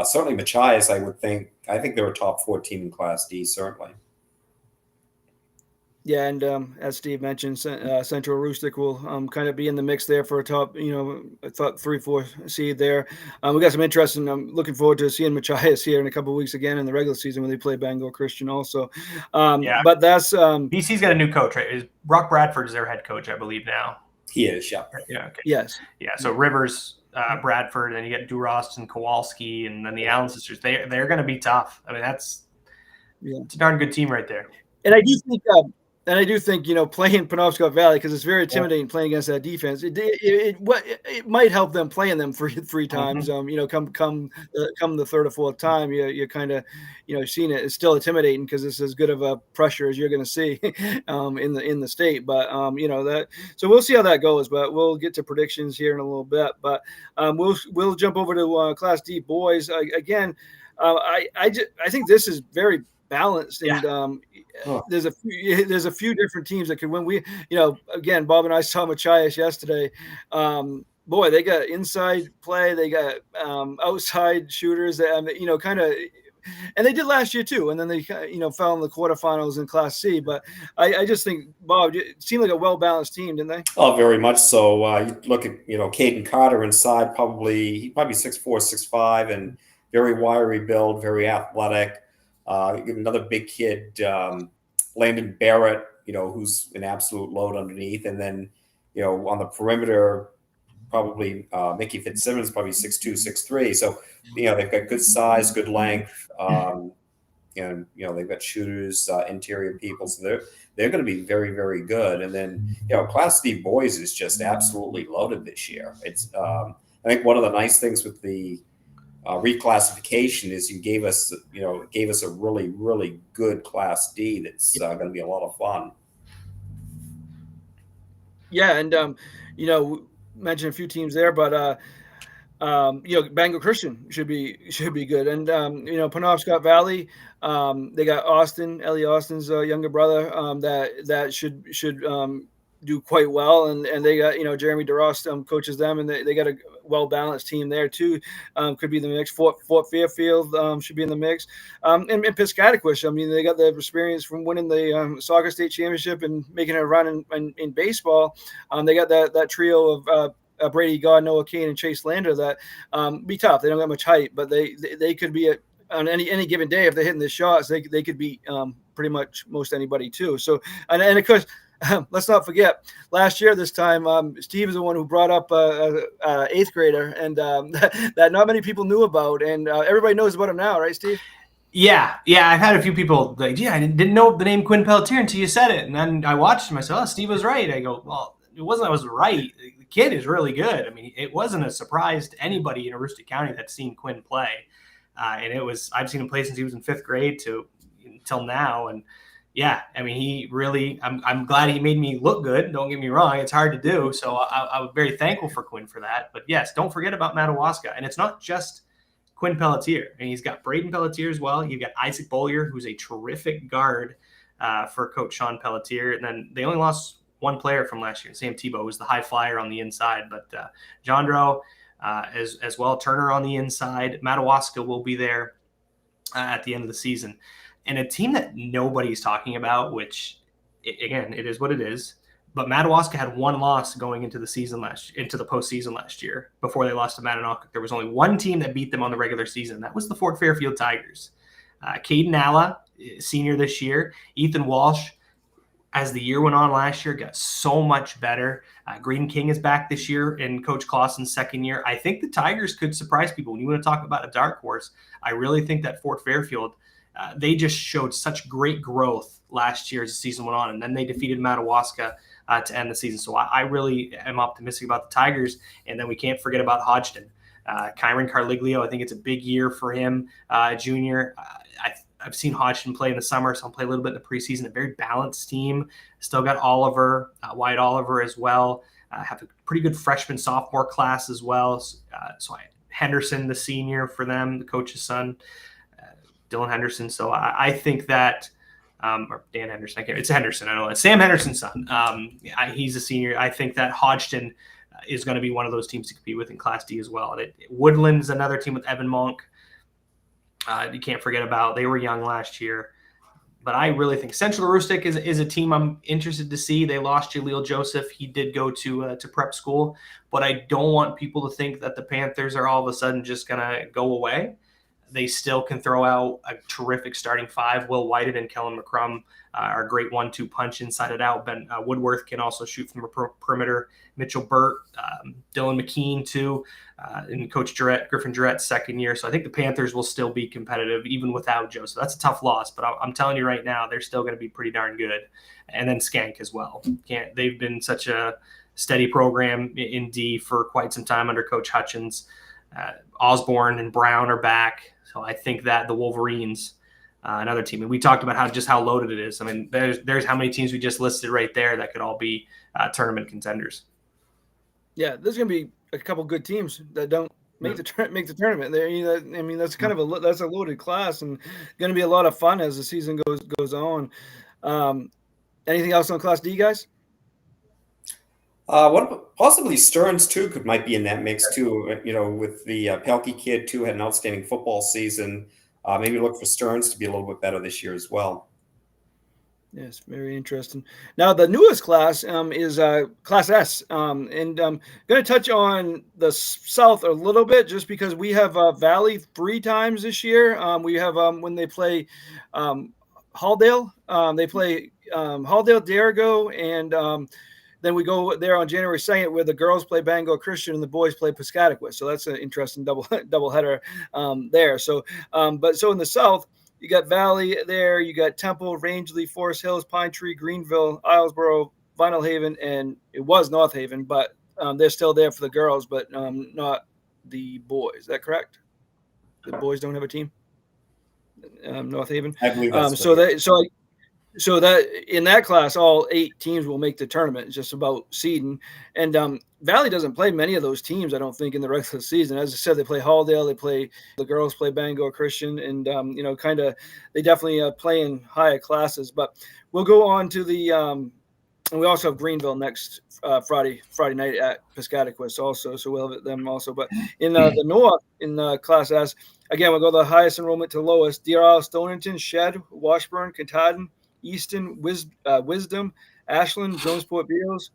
certainly Machias, I think they're a top 4 team in Class D, certainly. Yeah, and as Steve mentioned, Central Aroostook will kind of be in the mix there for a top, I thought 3-4 seed there. We got some interest, and I'm looking forward to seeing Machias here in a couple of weeks again in the regular season when they play Bangor Christian also. But that's BC's got a new coach, right? Brock Bradford is their head coach, I believe now. He is, yeah. Yeah. Okay. Yes. Yeah. So Rivers, Bradford, and you get Durost and Kowalski, and then the Allen sisters. They're going to be tough. I mean, it's a darn good team right there. And I do think, playing Penobscot Valley, because it's very intimidating playing against that defense. It might help them playing them three times. Mm-hmm. Come the third or fourth time, you're kind of, seeing it. It's still intimidating because it's as good of a pressure as you're going to see in the state. But so we'll see how that goes. But we'll get to predictions here in a little bit. But we'll jump over to Class D boys again. I think this is very balanced, and there's a few different teams that could win. We, again, Bob and I saw Machias yesterday. Boy, they got inside play, they got outside shooters, kind of, and they did last year too. And then they, fell in the quarterfinals in Class C. But I just think, Bob, it seemed like a well-balanced team, didn't they? Oh, very much so. You look at, Caden Carter inside, probably 6'4", 6'5", and very wiry build, very athletic. Another big kid, Landon Barrett, who's an absolute load underneath. And then, on the perimeter, probably Mickey Fitzsimmons, probably 6'2", 6'3". So, they've got good size, good length. And, they've got shooters, interior people. So they're going to be very, very good. And then, Class D boys is just absolutely loaded this year. It's I think one of the nice things with the reclassification is you gave us a really, really good Class D that's going to be a lot of fun. Yeah, and mentioned a few teams there, but Bangor Christian should be good, and Penobscot Valley, they got Ellie Austin's younger brother, that should do quite well, and they got Jeremy DeRost coaches them, and they got a well-balanced team there too. Could be in the mix. Fort Fairfield should be in the mix, and Piscataquis. I mean, they got the experience from winning the soccer state championship and making a run in baseball. They got that trio of Brady God, Noah Kane, and Chase Lander that be tough. They don't got much height, but they could be on any given day, if they're hitting the shots, they could beat pretty much most anybody too. So and of course. Let's not forget, last year this time, Steve is the one who brought up eighth grader, and that not many people knew about, and everybody knows about him now, right, Steve? Yeah. I've had a few people like, I didn't know the name Quinn Pelletier until you said it, and then I watched him. I said, "Oh, Steve was right." I go, "Well, it wasn't. I was right. The kid is really good. I mean, it wasn't a surprise to anybody in Aroostook County that's seen Quinn play, and it was. I've seen him play since he was in 5th grade till now, and." Yeah, I mean, he really. I'm glad he made me look good. Don't get me wrong; it's hard to do. So I'm very thankful for Quinn for that. But yes, don't forget about Madawaska, and it's not just Quinn Pelletier. I mean, he's got Braden Pelletier as well. You've got Isaac Bollier, who's a terrific guard. for Coach Sean Pelletier. And then they only lost one player from last year. Sam Tebow was the high flyer on the inside, but Jandro as well, Turner on the inside. Madawaska will be there at the end of the season. And a team that nobody's talking about, which, again, it is what it is, but Madawaska had one loss going into the postseason last year before they lost to Mananock. There was only one team that beat them on the regular season. That was the Fort Fairfield Tigers. Caden Alla, senior this year. Ethan Walsh, as the year went on last year, got so much better. Green King is back this year in Coach Clausen's second year. I think the Tigers could surprise people. When you want to talk about a dark horse, I really think that Fort Fairfield, they just showed such great growth last year as the season went on, and then they defeated Madawaska to end the season. So I really am optimistic about the Tigers. And then we can't forget about Hodgdon. Kyron Carliglio, I think it's a big year for him, junior. I've seen Hodgdon play in the summer, so I'll play a little bit in the preseason. A very balanced team. Still got Oliver, Wyatt Oliver as well. Have a pretty good freshman, sophomore class as well. Henderson, the senior for them, the coach's son, Dylan Henderson. So I think that or Dan Henderson. It's Henderson. I don't know. It's Sam Henderson's son. He's a senior. I think that Hodgdon is going to be one of those teams to compete with in Class D as well. And Woodland's another team with Evan Monk. You can't forget about. They were young last year. But I really think Central Aroostook is a team I'm interested to see. They lost Jaleel Joseph. He did go to prep school. But I don't want people to think that the Panthers are all of a sudden just going to go away. They still can throw out a terrific starting five. Will Whited and Kellen McCrum are a great 1-2 punch inside and out. Ben Woodworth can also shoot from a perimeter. Mitchell Burt, Dylan McKean too, and Coach Griffin Jarrett's second year. So I think the Panthers will still be competitive even without Joe. So that's a tough loss, but I'm telling you right now, they're still going to be pretty darn good. And then Skank as well. They've been such a steady program in D for quite some time under Coach Hutchins. Osborne and Brown are back. So I think that the Wolverines, another team, and we talked about how loaded it is. I mean, there's how many teams we just listed right there that could all be tournament contenders. Yeah, there's going to be a couple good teams that don't make the tournament. There, I mean, that's kind of that's a loaded class, and going to be a lot of fun as the season goes on. Anything else on Class D, guys? Possibly Stearns too might be in that mix too. With the Pelkey kid too, had an outstanding football season. Maybe look for Stearns to be a little bit better this year as well. Yes, very interesting. Now the newest class is Class S, and I'm going to touch on the South a little bit just because we have Valley 3 times this year. We have when they play Halldale, they play Halldale, Derigo, and then we go there on January 2nd where the girls play Bangor Christian and the boys play Piscataqua. So that's an interesting double header there. So, so in the South, you got Valley there, you got Temple, Rangeley, Forest Hills, Pine Tree, Greenville, Islesboro, Vinyl Haven, and it was North Haven, but they're still there for the girls, but not the boys. Is that correct? The boys don't have a team? North Haven? I believe that's So that in that class, all 8 teams will make the tournament. It's just about seeding. And Valley doesn't play many of those teams, I don't think, in the regular season. As I said, they play Halldale, the girls play Bangor Christian, and they definitely play in higher classes. But we'll go on to the and we also have Greenville next Friday night at Piscataqua also, so we'll have them also. But in the North, in Class S, again, we'll go the highest enrollment to lowest: Deer Isle, Stonington, Shed, Washburn, Katahdin, Easton, Wisdom, Ashland, Jonesport Beals,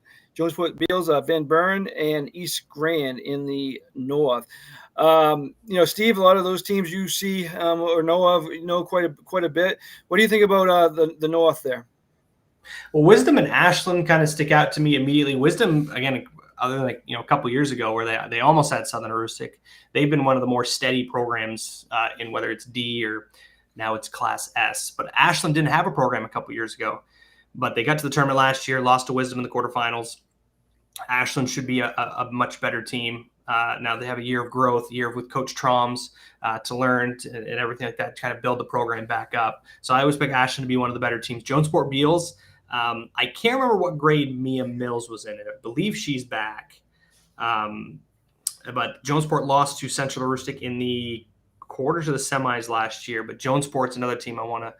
Van Buren, and East Grand in the North. Steve, a lot of those teams you see or know of, quite a bit. What do you think about the North there? Well, Wisdom and Ashland kind of stick out to me immediately. Wisdom, again, other than a couple years ago where they almost had Southern Aroostook, they've been one of the more steady programs in whether it's D or now it's Class S. But Ashland didn't have a program a couple years ago, but they got to the tournament last year, lost to Wisdom in the quarterfinals. Ashland should be a much better team. Now they have a year of growth, with Coach Troms to learn and everything like that, to kind of build the program back up. So I always pick Ashland to be one of the better teams. Jonesport Beals, I can't remember what grade Mia Mills was in it. I believe she's back. But Jonesport lost to Central Aroostook in the quarters of the semis last year. But Jonesport's another team I want to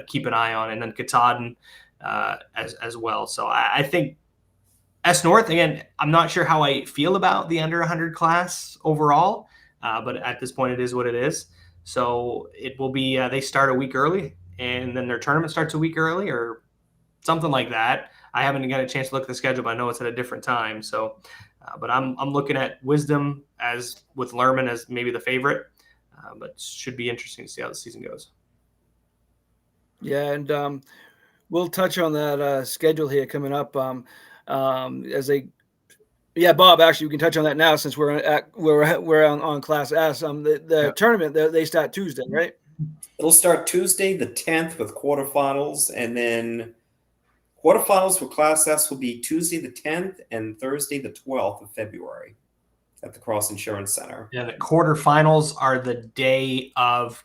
keep an eye on, and then Katahdin as well. So I think S North, again, I'm not sure how I feel about the under 100 class overall, but at this point it is what it is. So it will be they start a week early, and then their tournament starts a week early or something like that. I haven't got a chance to look at the schedule, but I know it's at a different time. So, but I'm looking at Wisdom as with Lerman as maybe the favorite, but should be interesting to see how the season goes. Yeah, and we'll touch on that schedule here coming up. As they, yeah, Bob. Actually, we can touch on that now since we're on Class S. The tournament they start Tuesday, right? It'll start Tuesday the 10th with quarterfinals, and then quarterfinals for Class S will be Tuesday the 10th and Thursday the 12th of February at the Cross Insurance Center. Yeah, the quarterfinals are the day of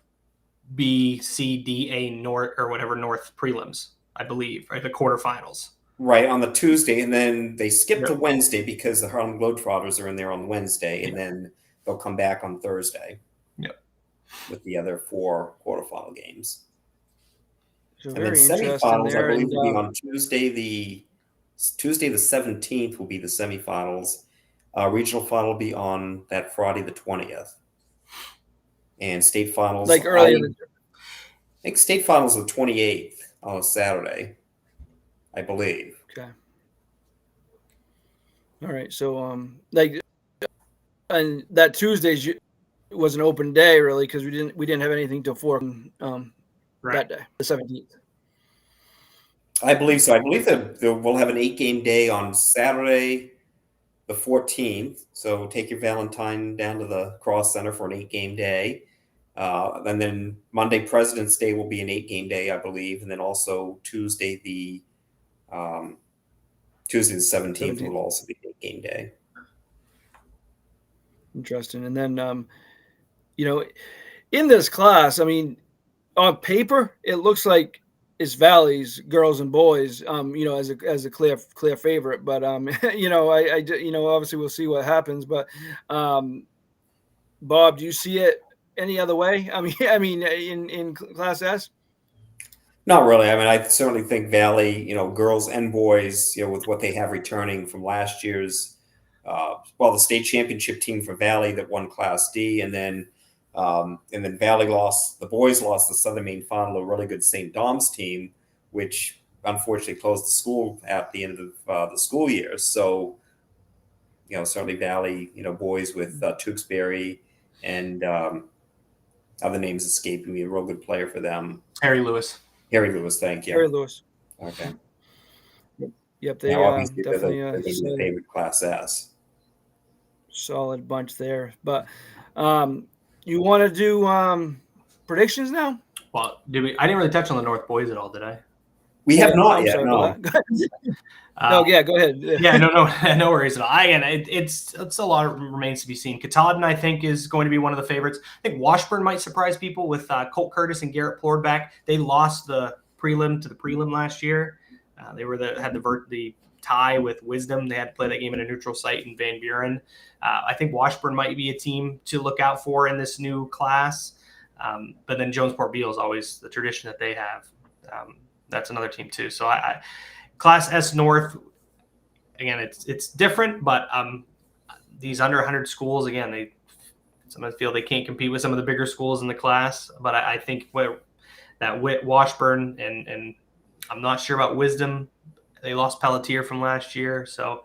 B, C, D, A North or whatever North prelims, I believe, right? The quarterfinals. Right, on the Tuesday, and then they skip to Wednesday because the Harlem Globetrotters are in there on Wednesday, and then they'll come back on Thursday. Yep. With the other 4 quarterfinal games. So and then very semifinals, there, I believe, will be on Tuesday the 17th will be the semifinals. Regional final will be on that Friday the 20th. And state finals, like early. I think state finals are the 28th on a Saturday, I believe. Okay. All right. So like, and that Tuesday's was an open day really because we didn't have anything till 4 that day, the 17th. I believe so. I believe that we'll have an 8-game day on Saturday, the 14th. So take your Valentine down to the Cross Center for an 8-game day. And then Monday, President's Day, will be an 8-game day, I believe. And then also Tuesday the 17th will also be an 8-game day. Interesting. And then, in this class, I mean, on paper, it looks like it's Valley's girls and boys, as a clear favorite. But I obviously we'll see what happens. But Bob, do you see it any other way? I mean, in Class S. Not really. I mean, I certainly think Valley, girls and boys, with what they have returning from last year's, the state championship team for Valley that won Class D, and then Valley the boys lost the Southern Maine final, a really good St. Dom's team, which unfortunately closed the school at the end of the school year. So, certainly Valley, boys with Tewksbury and other names escaping me, a real good player for them. Harry Lewis, thank you. Harry Lewis. Okay. Yep, they definitely the favorite Class S. Solid bunch there. But you want to do predictions now? Well, I didn't really touch on the North boys at all, did I? We have not yet. No. No, yeah, go ahead. Yeah, no worries at all. It's a lot remains to be seen. Katahdin, I think, is going to be one of the favorites. I think Washburn might surprise people with Colt Curtis and Garrett Plord back. They lost the prelim to the prelim last year. They had the tie with Wisdom. They had to play that game at a neutral site in Van Buren. I think Washburn might be a team to look out for in this new class. But then Jonesport Beal is always the tradition that they have. That's another team too. So I Class S North, again, it's different, but these under 100 schools, again, some of them feel they can't compete with some of the bigger schools in the class. But I think Washburn and I'm not sure about Wisdom. They lost Pelletier from last year, so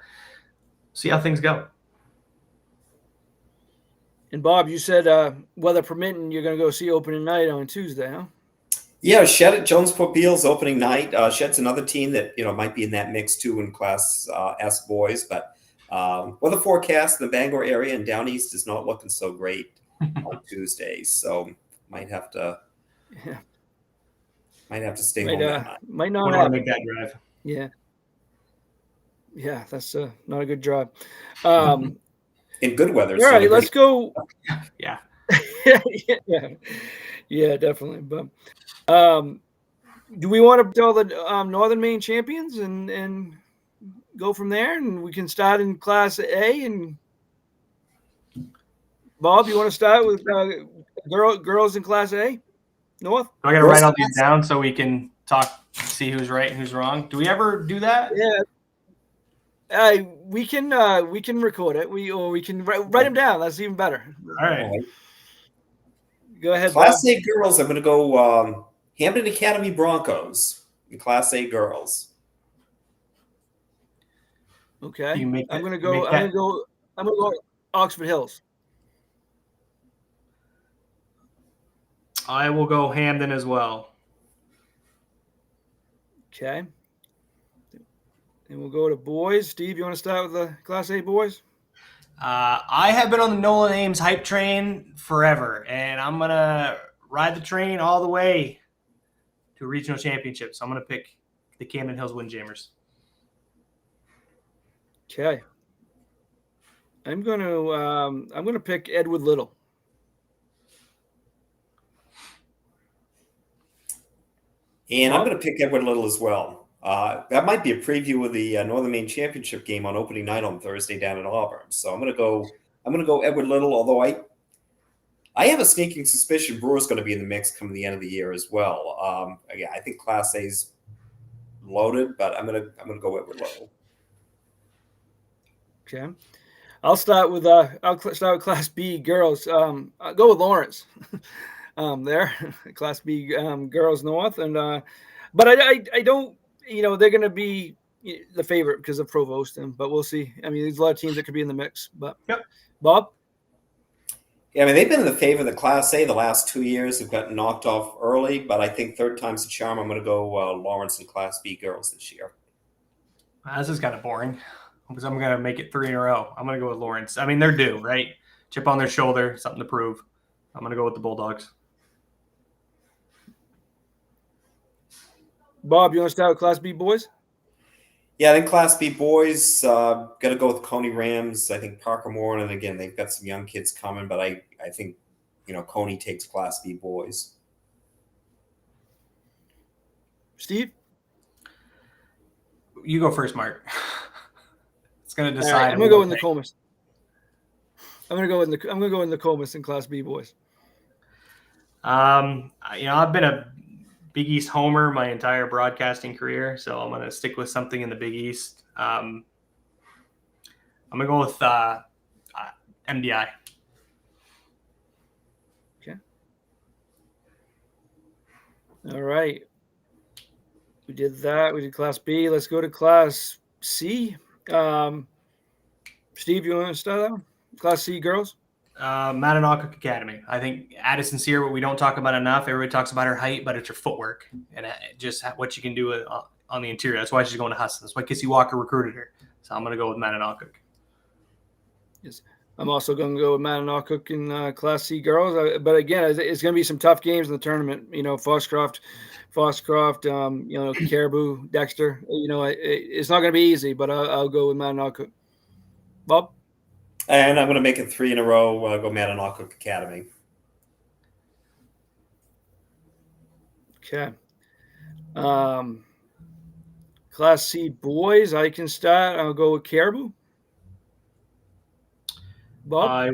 see how things go. And Bob, you said weather permitting, you're going to go see opening night on Tuesday, huh? Yeah, Shed at Jonesport Beal's opening night. Shed's another team that might be in that mix too in Class S boys, but weather forecast in the Bangor area and down east is not looking so great on Tuesdays, so might have to stay home. Might not want to make that drive. Yeah, that's not a good drive. In good weather. All right, let's go. Yeah. Yeah, definitely. But do we want to tell the Northern Maine champions and go from there? And we can start in Class A. And Bob, you want to start with girls in Class A? North. Do I got to Girls write all these class? down so we can talk, see who's right and who's wrong? Do we ever do that? Yeah. We can record it. We can write them down. That's even better. All right. Go ahead, Bob. Class A girls, I'm going to go Hampton Academy Broncos. The Class A girls. Okay. You make I'm that- gonna you go. make I'm that- gonna go Oxford Hills. I will go Hamden as well. Okay. And we'll go to boys. Steve, you want to start with the Class A boys? I have been on the Nolan Ames hype train forever, and I'm going to ride the train all the way to regional championships. So I'm going to pick the Camden Hills Windjammers. Okay. I'm gonna pick Edward Little. And I'm going to pick Edward Little as well. That might be a preview of the Northern Maine Championship game on opening night on Thursday down in Auburn. So I'm going to go Edward Little. Although I have a sneaking suspicion Brewer's going to be in the mix coming the end of the year as well. Again, I think Class A's loaded, but I'm going to go Edward Little. Okay. I'll start with Class B girls. I'll go with Lawrence. There, Class B girls North, and but I don't. They're going to be the favorite because of Provost, but we'll see. I mean, there's a lot of teams that could be in the mix. But Yep. Bob. Yeah, I mean, they've been in the favor of the Class A the last 2 years. They've gotten knocked off early, but I think third time's the charm. I'm going to go Lawrence and Class B girls this year. This is kind of boring because I'm going to make it 3 in a row. I'm going to go with Lawrence. I mean, they're due, right? Chip on their shoulder, something to prove. I'm going to go with the Bulldogs. Bob, you want to start with Class B boys? Yeah, I think Class B boys got to go with Coney Rams. I think Parker Moore, and again, they've got some young kids coming, but I think Coney takes Class B boys. Steve, You go first, Mark. It's going to all decide. right, I'm going to go in the Comus. I'm going to go in the Comus in Class B boys. I've been a Big East homer my entire broadcasting career, so I'm going to stick with something in the Big East. I'm going to go with MDI. Okay. All right. We did that. We did Class B. Let's go to Class C. Steve, you want to start that one? Class C girls? Mananock Academy. I think Addison Sear, what we don't talk about enough, everybody talks about her height, but it's her footwork and just what she can do on the interior. That's why she's going to Huston. That's why Kissy Walker recruited her. So I'm going to go with Mananock. Yes. I'm also going to go with Mananock in Class C girls. But again, it's going to be some tough games in the tournament. Foxcroft, Caribou, Dexter. It's not going to be easy, but I'll go with Mananock. Bob? And I'm going to make it 3 in a row. Go Mananock Academy. Okay. Class C boys, I can start. I'll go with Caribou. Bob?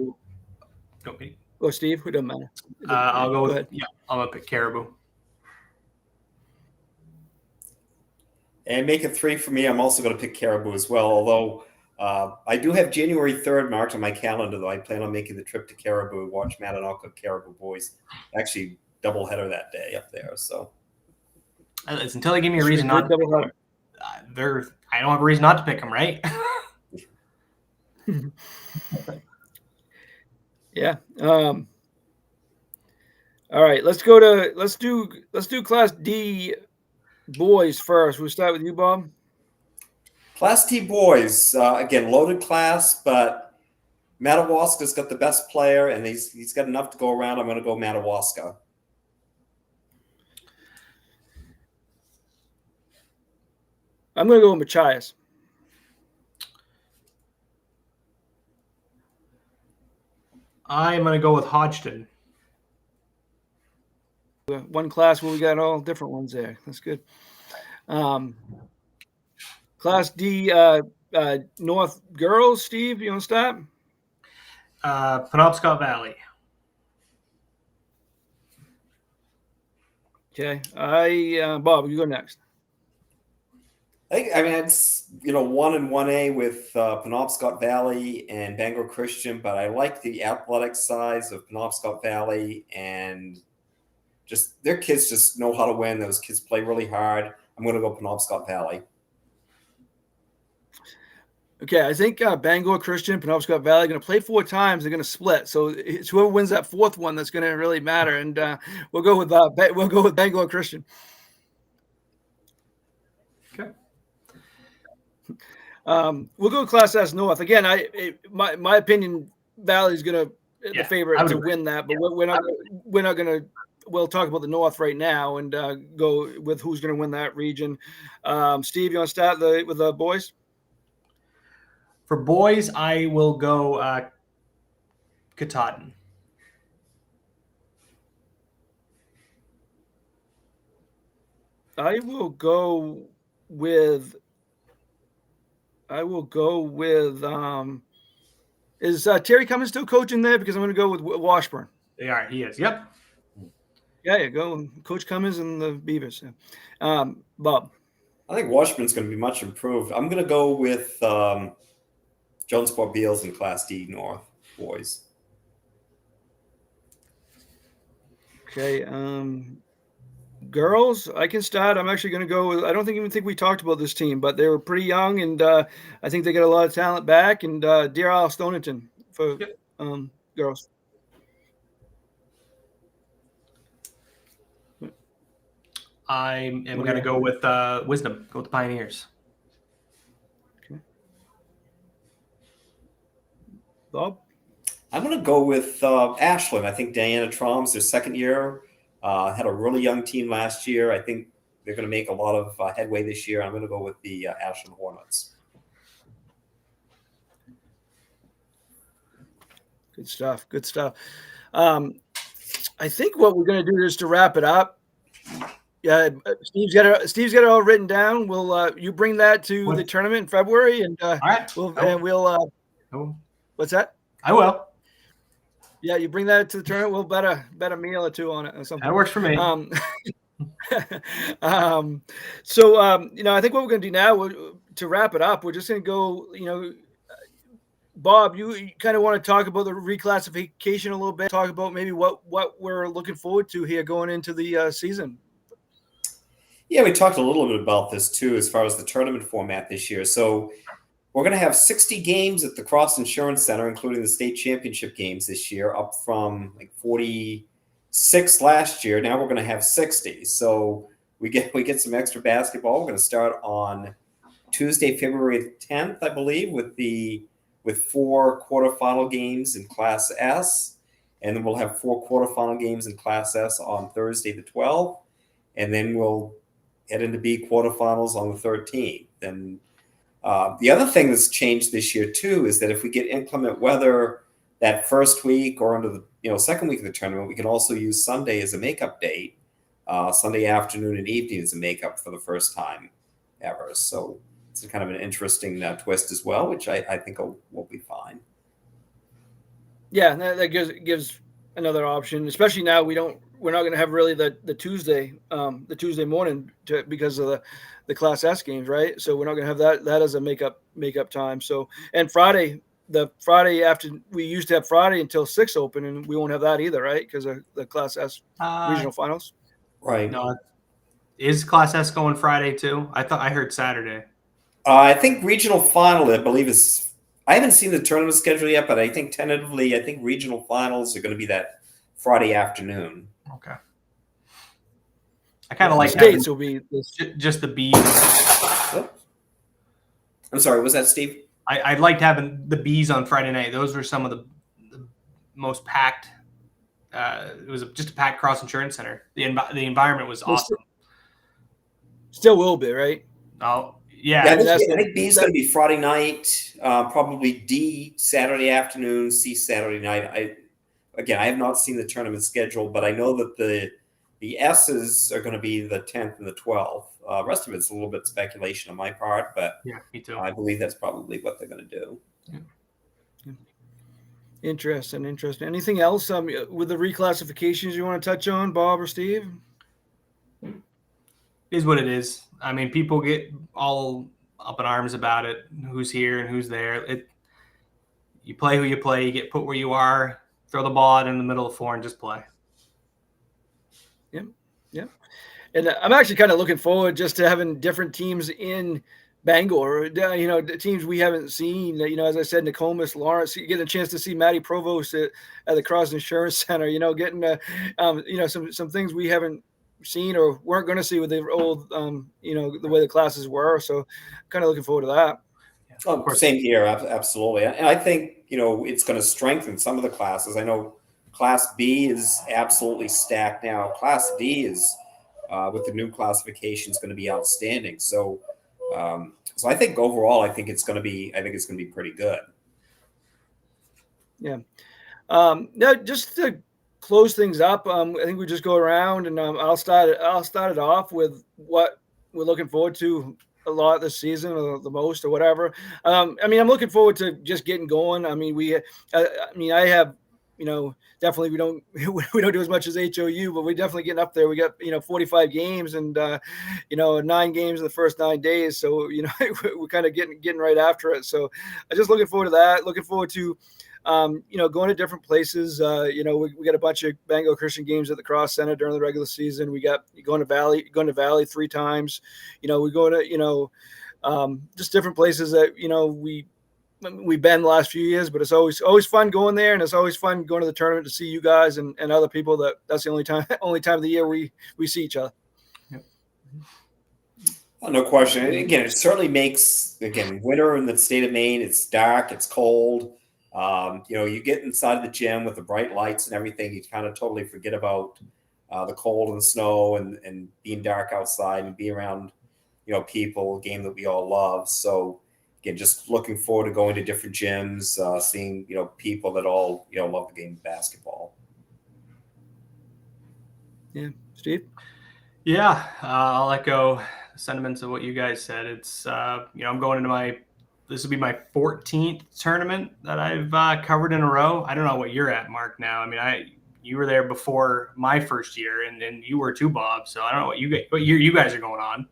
Okay. Or Steve? It doesn't matter. I'll go with, ahead. I'm going to pick Caribou. And make it 3 for me. I'm also going to pick Caribou as well, although I do have January 3rd marked on my calendar, though. I plan on making the trip to Caribou, watch Mananock Caribou boys. Actually, doubleheader that day up there. So Until they give me a reason not to pick them, I don't have a reason not to pick them, right? Yeah. All right. Let's do Class D boys first. We'll start with you, Bob. Class T boys, again, loaded class, but Madawaska's got the best player, and he's got enough to go around. I'm going to go Madawaska. I'm going to go with Machias. I'm going to go with Hodgson. One class where we got all different ones there. That's good. Class D North girls. Steve, you want to start? Penobscot Valley. Okay. Bob, you go next. I mean, it's 1-1A with Penobscot Valley and Bangor Christian, but I like the athletic size of Penobscot Valley, and just their kids just know how to win. Those kids play really hard. I'm going to go Penobscot Valley. Okay, I think Bangor Christian, Penobscot Valley are going to play 4 times. They're going to split, so it's whoever wins that 4th one that's going to really matter. And we'll go with Bangor Christian. Okay. We'll go Class S North again. My opinion, Valley's going to the favorite to win that, but we're not going to. We'll talk about the North right now and go with who's going to win that region. Steve, you want to start with the boys? For boys, I will go Katahdin. I will go with. Is Terry Cummins still coaching there? Because I'm going to go with Washburn. They are. He is. Yep. Yeah, you go, Coach Cummins and the Beavers. Bob. I think Washburn's going to be much improved. I'm going to go with Jonesport Beals in Class D North boys. Okay. Girls, I can start. I'm actually going to go with. I don't even think we talked about this team, but they were pretty young, and I think they got a lot of talent back. And Dear Isle Stonington for girls. I am going to go with Wisdom. Go with the Pioneers. Okay. Bob? I'm going to go with Ashland. I think Diana Troms, their second year, had a really young team last year. I think they're going to make a lot of headway this year. I'm going to go with the Ashland Hornets. Good stuff. Good stuff. I think what we're going to do is to wrap it up. Yeah, Steve's got it all written down. We'll you bring that to the tournament in February, and all right. We'll what's that? I will. Yeah, you bring that to the tournament. We'll bet a meal or two on it or something. That works for me. So I think what we're going to do now to wrap it up, we're just going to go. Bob, you kind of want to talk about the reclassification a little bit. Talk about maybe what we're looking forward to here going into the season. Yeah, we talked a little bit about this too, as far as the tournament format this year. So we're going to have 60 games at the Cross Insurance Center, including the state championship games this year, up from like 46 last year. Now we're going to have 60. So we get some extra basketball. We're going to start on Tuesday, February 10th, I believe, with 4 quarterfinal games in Class S, and then we'll have 4 quarterfinal games in Class S on Thursday the 12th, and then we'll head into B quarterfinals on the 13th. And the other thing that's changed this year too is that if we get inclement weather that first week or into the second week of the tournament, we can also use Sunday as a makeup date, Sunday afternoon and evening as a makeup for the first time ever. So it's kind of an interesting twist as well, which I think will be fine. Yeah, that gives another option, especially now we're not going to have really the Tuesday morning because of the Class S games, right? So we're not going to have that as a makeup time. So, and Friday after, we used to have Friday until 6 open, and we won't have that either, right? Because of the Class S regional finals. Right. No, is Class S going Friday too? I heard Saturday. I think regional final, I believe, is. I haven't seen the tournament schedule yet, but I think tentatively, regional finals are going to be that Friday afternoon. Okay. I kind of like states will be just the B's. I'm sorry, was that Steve? I liked having the B's on Friday night. Those were some of the most packed. It was just a packed Cross Insurance Center. The environment was awesome. Still will be, right? Oh, yeah. I think B is going to be Friday night, probably D Saturday afternoon, C Saturday night. I have not seen the tournament schedule, but I know that the S's are going to be the 10th and the 12th. Rest of it's a little bit speculation on my part, but yeah, me too. I believe that's probably what they're going to do. Yeah. Interesting. Anything else with the reclassifications you want to touch on, Bob or Steve? is what it is. I mean, people get all up in arms about it. Who's here and who's there. You play who you play. You get put where you are. Throw the ball out in the middle of 4 and just play. Yeah, yeah. And I'm actually kind of looking forward just to having different teams in Bangor. You know, the teams we haven't seen. You know, as I said, Nokomis, Lawrence, getting a chance to see Matty Provost at the Cross Insurance Center. You know, getting you know, some things we haven't seen or weren't going to see with the old you know, the way the classes were. So, kind of looking forward to that. Oh, same here, absolutely. And I think, you know, it's going to strengthen some of the classes. I know Class B is absolutely stacked now. Class D is, with the new classification, is going to be outstanding. So, so I think overall, I think it's going to be pretty good. Yeah. Now, just to close things up, I think we just go around and I'll start it off with what we're looking forward to a lot this season, or the most, or whatever. I mean, I'm looking forward to just getting going. I mean, I have, you know, definitely we don't do as much as HOU, but we're definitely getting up there. We got, you know, 45 games and you know, 9 games in the first 9 days. So, you know, we're kind of getting right after it. So I'm just looking forward to that. Looking forward to you know, going to different places. You know, we got a bunch of Bangor Christian games at the Cross Center during the regular season. We got going to Valley 3 times. You know, we go to, you know, just different places that, you know, we've been the last few years, but it's always fun going there, and it's always fun going to the tournament to see you guys and other people. That's the only time of the year we see each other. Yep. Oh, no question. And again, it certainly makes, again, winter in the state of Maine. It's dark, it's cold. You know, you get inside the gym with the bright lights and everything, you kind of totally forget about the cold and the snow and being dark outside and be around, you know, people, a game that we all love. So again, just looking forward to going to different gyms, seeing, you know, people that all, you know, love the game of basketball. Yeah. Steve? Yeah, I'll echo the sentiments of what you guys said. It's, you know, I'm going into this will be my 14th tournament that I've covered in a row. I don't know what you're at, Mark, now. I mean, you were there before my first year, and you were too, Bob. So I don't know what year you guys are going on.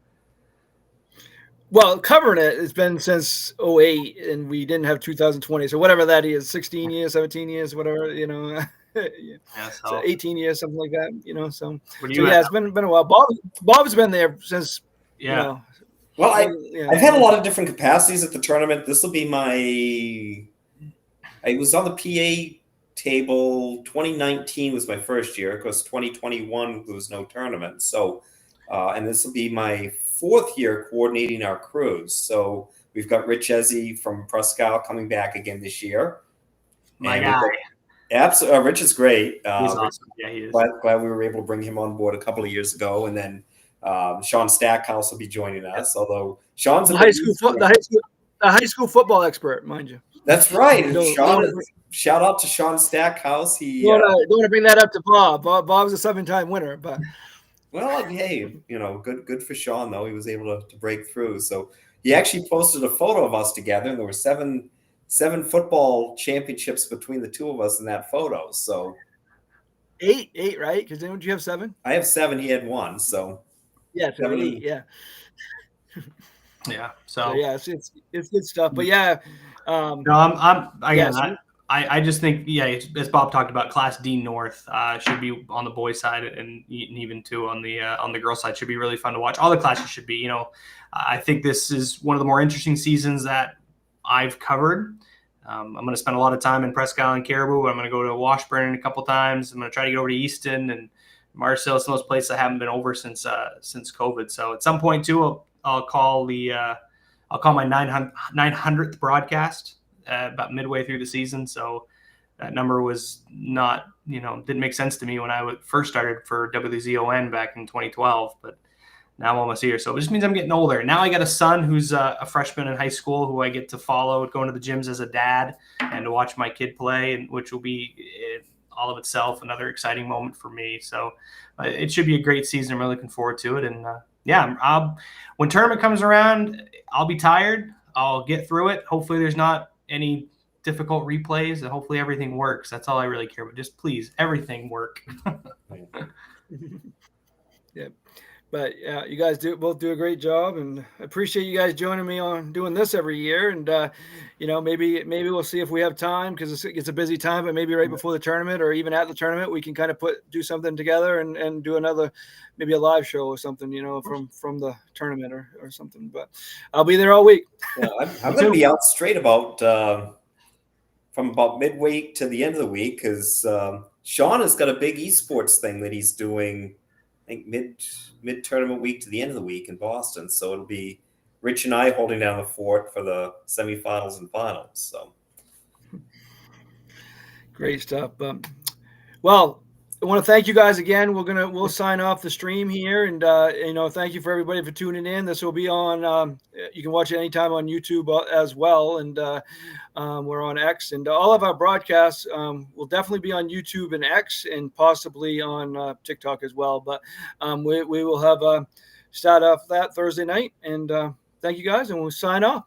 Well, covering it, it's been since 2008, and we didn't have 2020. So whatever that is, 16 years, 17 years, whatever, you know, Yeah, so 18 years, something like that, you know. So you yeah, it's been a while. Bob's been there since, yeah. You know, well, I've had a lot of different capacities at the tournament. This will be I was on the PA table. 2019 was my first year. Of course, 2021 there was no tournament. So, and this will be my 4th year coordinating our crews. So we've got Rich Ezzy from Prescal coming back again this year. My guy. Absolutely. Rich is great. He's awesome. Yeah, he is. Glad we were able to bring him on board a couple of years ago. And then Sean Stackhouse will be joining us, although Sean's the high school football expert, mind you. That's right. Shout out to Sean Stackhouse. He don't want to bring that up to Bob. Bob's a 7-time winner, but well, hey, you know, good for Sean though. He was able to break through. So he actually posted a photo of us together, and there were seven football championships between the two of us in that photo. So 8, right? Because didn't you have 7? I have 7. He had 1. So yeah, 8. Yeah. Yeah. So yeah, it's good stuff. But yeah, no, I just think, yeah, as Bob talked about, Class D North should be on the boys' side, and even too on the girls' side should be really fun to watch. All the classes should be. You know, I think this is one of the more interesting seasons that I've covered. I'm going to spend a lot of time in Presque Isle and Caribou. I'm going to go to Washburn a couple times. I'm going to try to get over to Easton and Marcel, some of those places I haven't been over since COVID. So at some point too, I'll call my 900th broadcast about midway through the season. So that number was not, didn't make sense to me when I first started for WZON back in 2012, but now I'm almost here. So it just means I'm getting older. Now I got a son who's a freshman in high school who I get to follow, going to the gyms as a dad and to watch my kid play, and which will be all of itself another exciting moment for me. So it should be a great season. I'm really looking forward to it. And when tournament comes around, I'll be tired. I'll get through it. Hopefully there's not any difficult replays, and hopefully everything works. That's all I really care about. Just please, everything work. Yeah. But yeah, you guys both do a great job, and I appreciate you guys joining me on doing this every year. And maybe we'll see if we have time, because it's a busy time. But maybe right before the tournament, or even at the tournament, we can kind of do something together and do another, maybe a live show or something, from the tournament or something. But I'll be there all week. Yeah, I'm going to be out straight about from about midweek to the end of the week, because Sean has got a big esports thing that he's doing. I think mid tournament week to the end of the week in Boston. So it'll be Rich and I holding down the fort for the semifinals and finals. So great stuff. Well, I want to thank you guys again. We'll sign off the stream here, and thank you for everybody for tuning in. This will be on. You can watch it anytime on YouTube as well, and we're on X, and all of our broadcasts will definitely be on YouTube and X, and possibly on TikTok as well. But we will have start off that Thursday night, and thank you guys, and we'll sign off.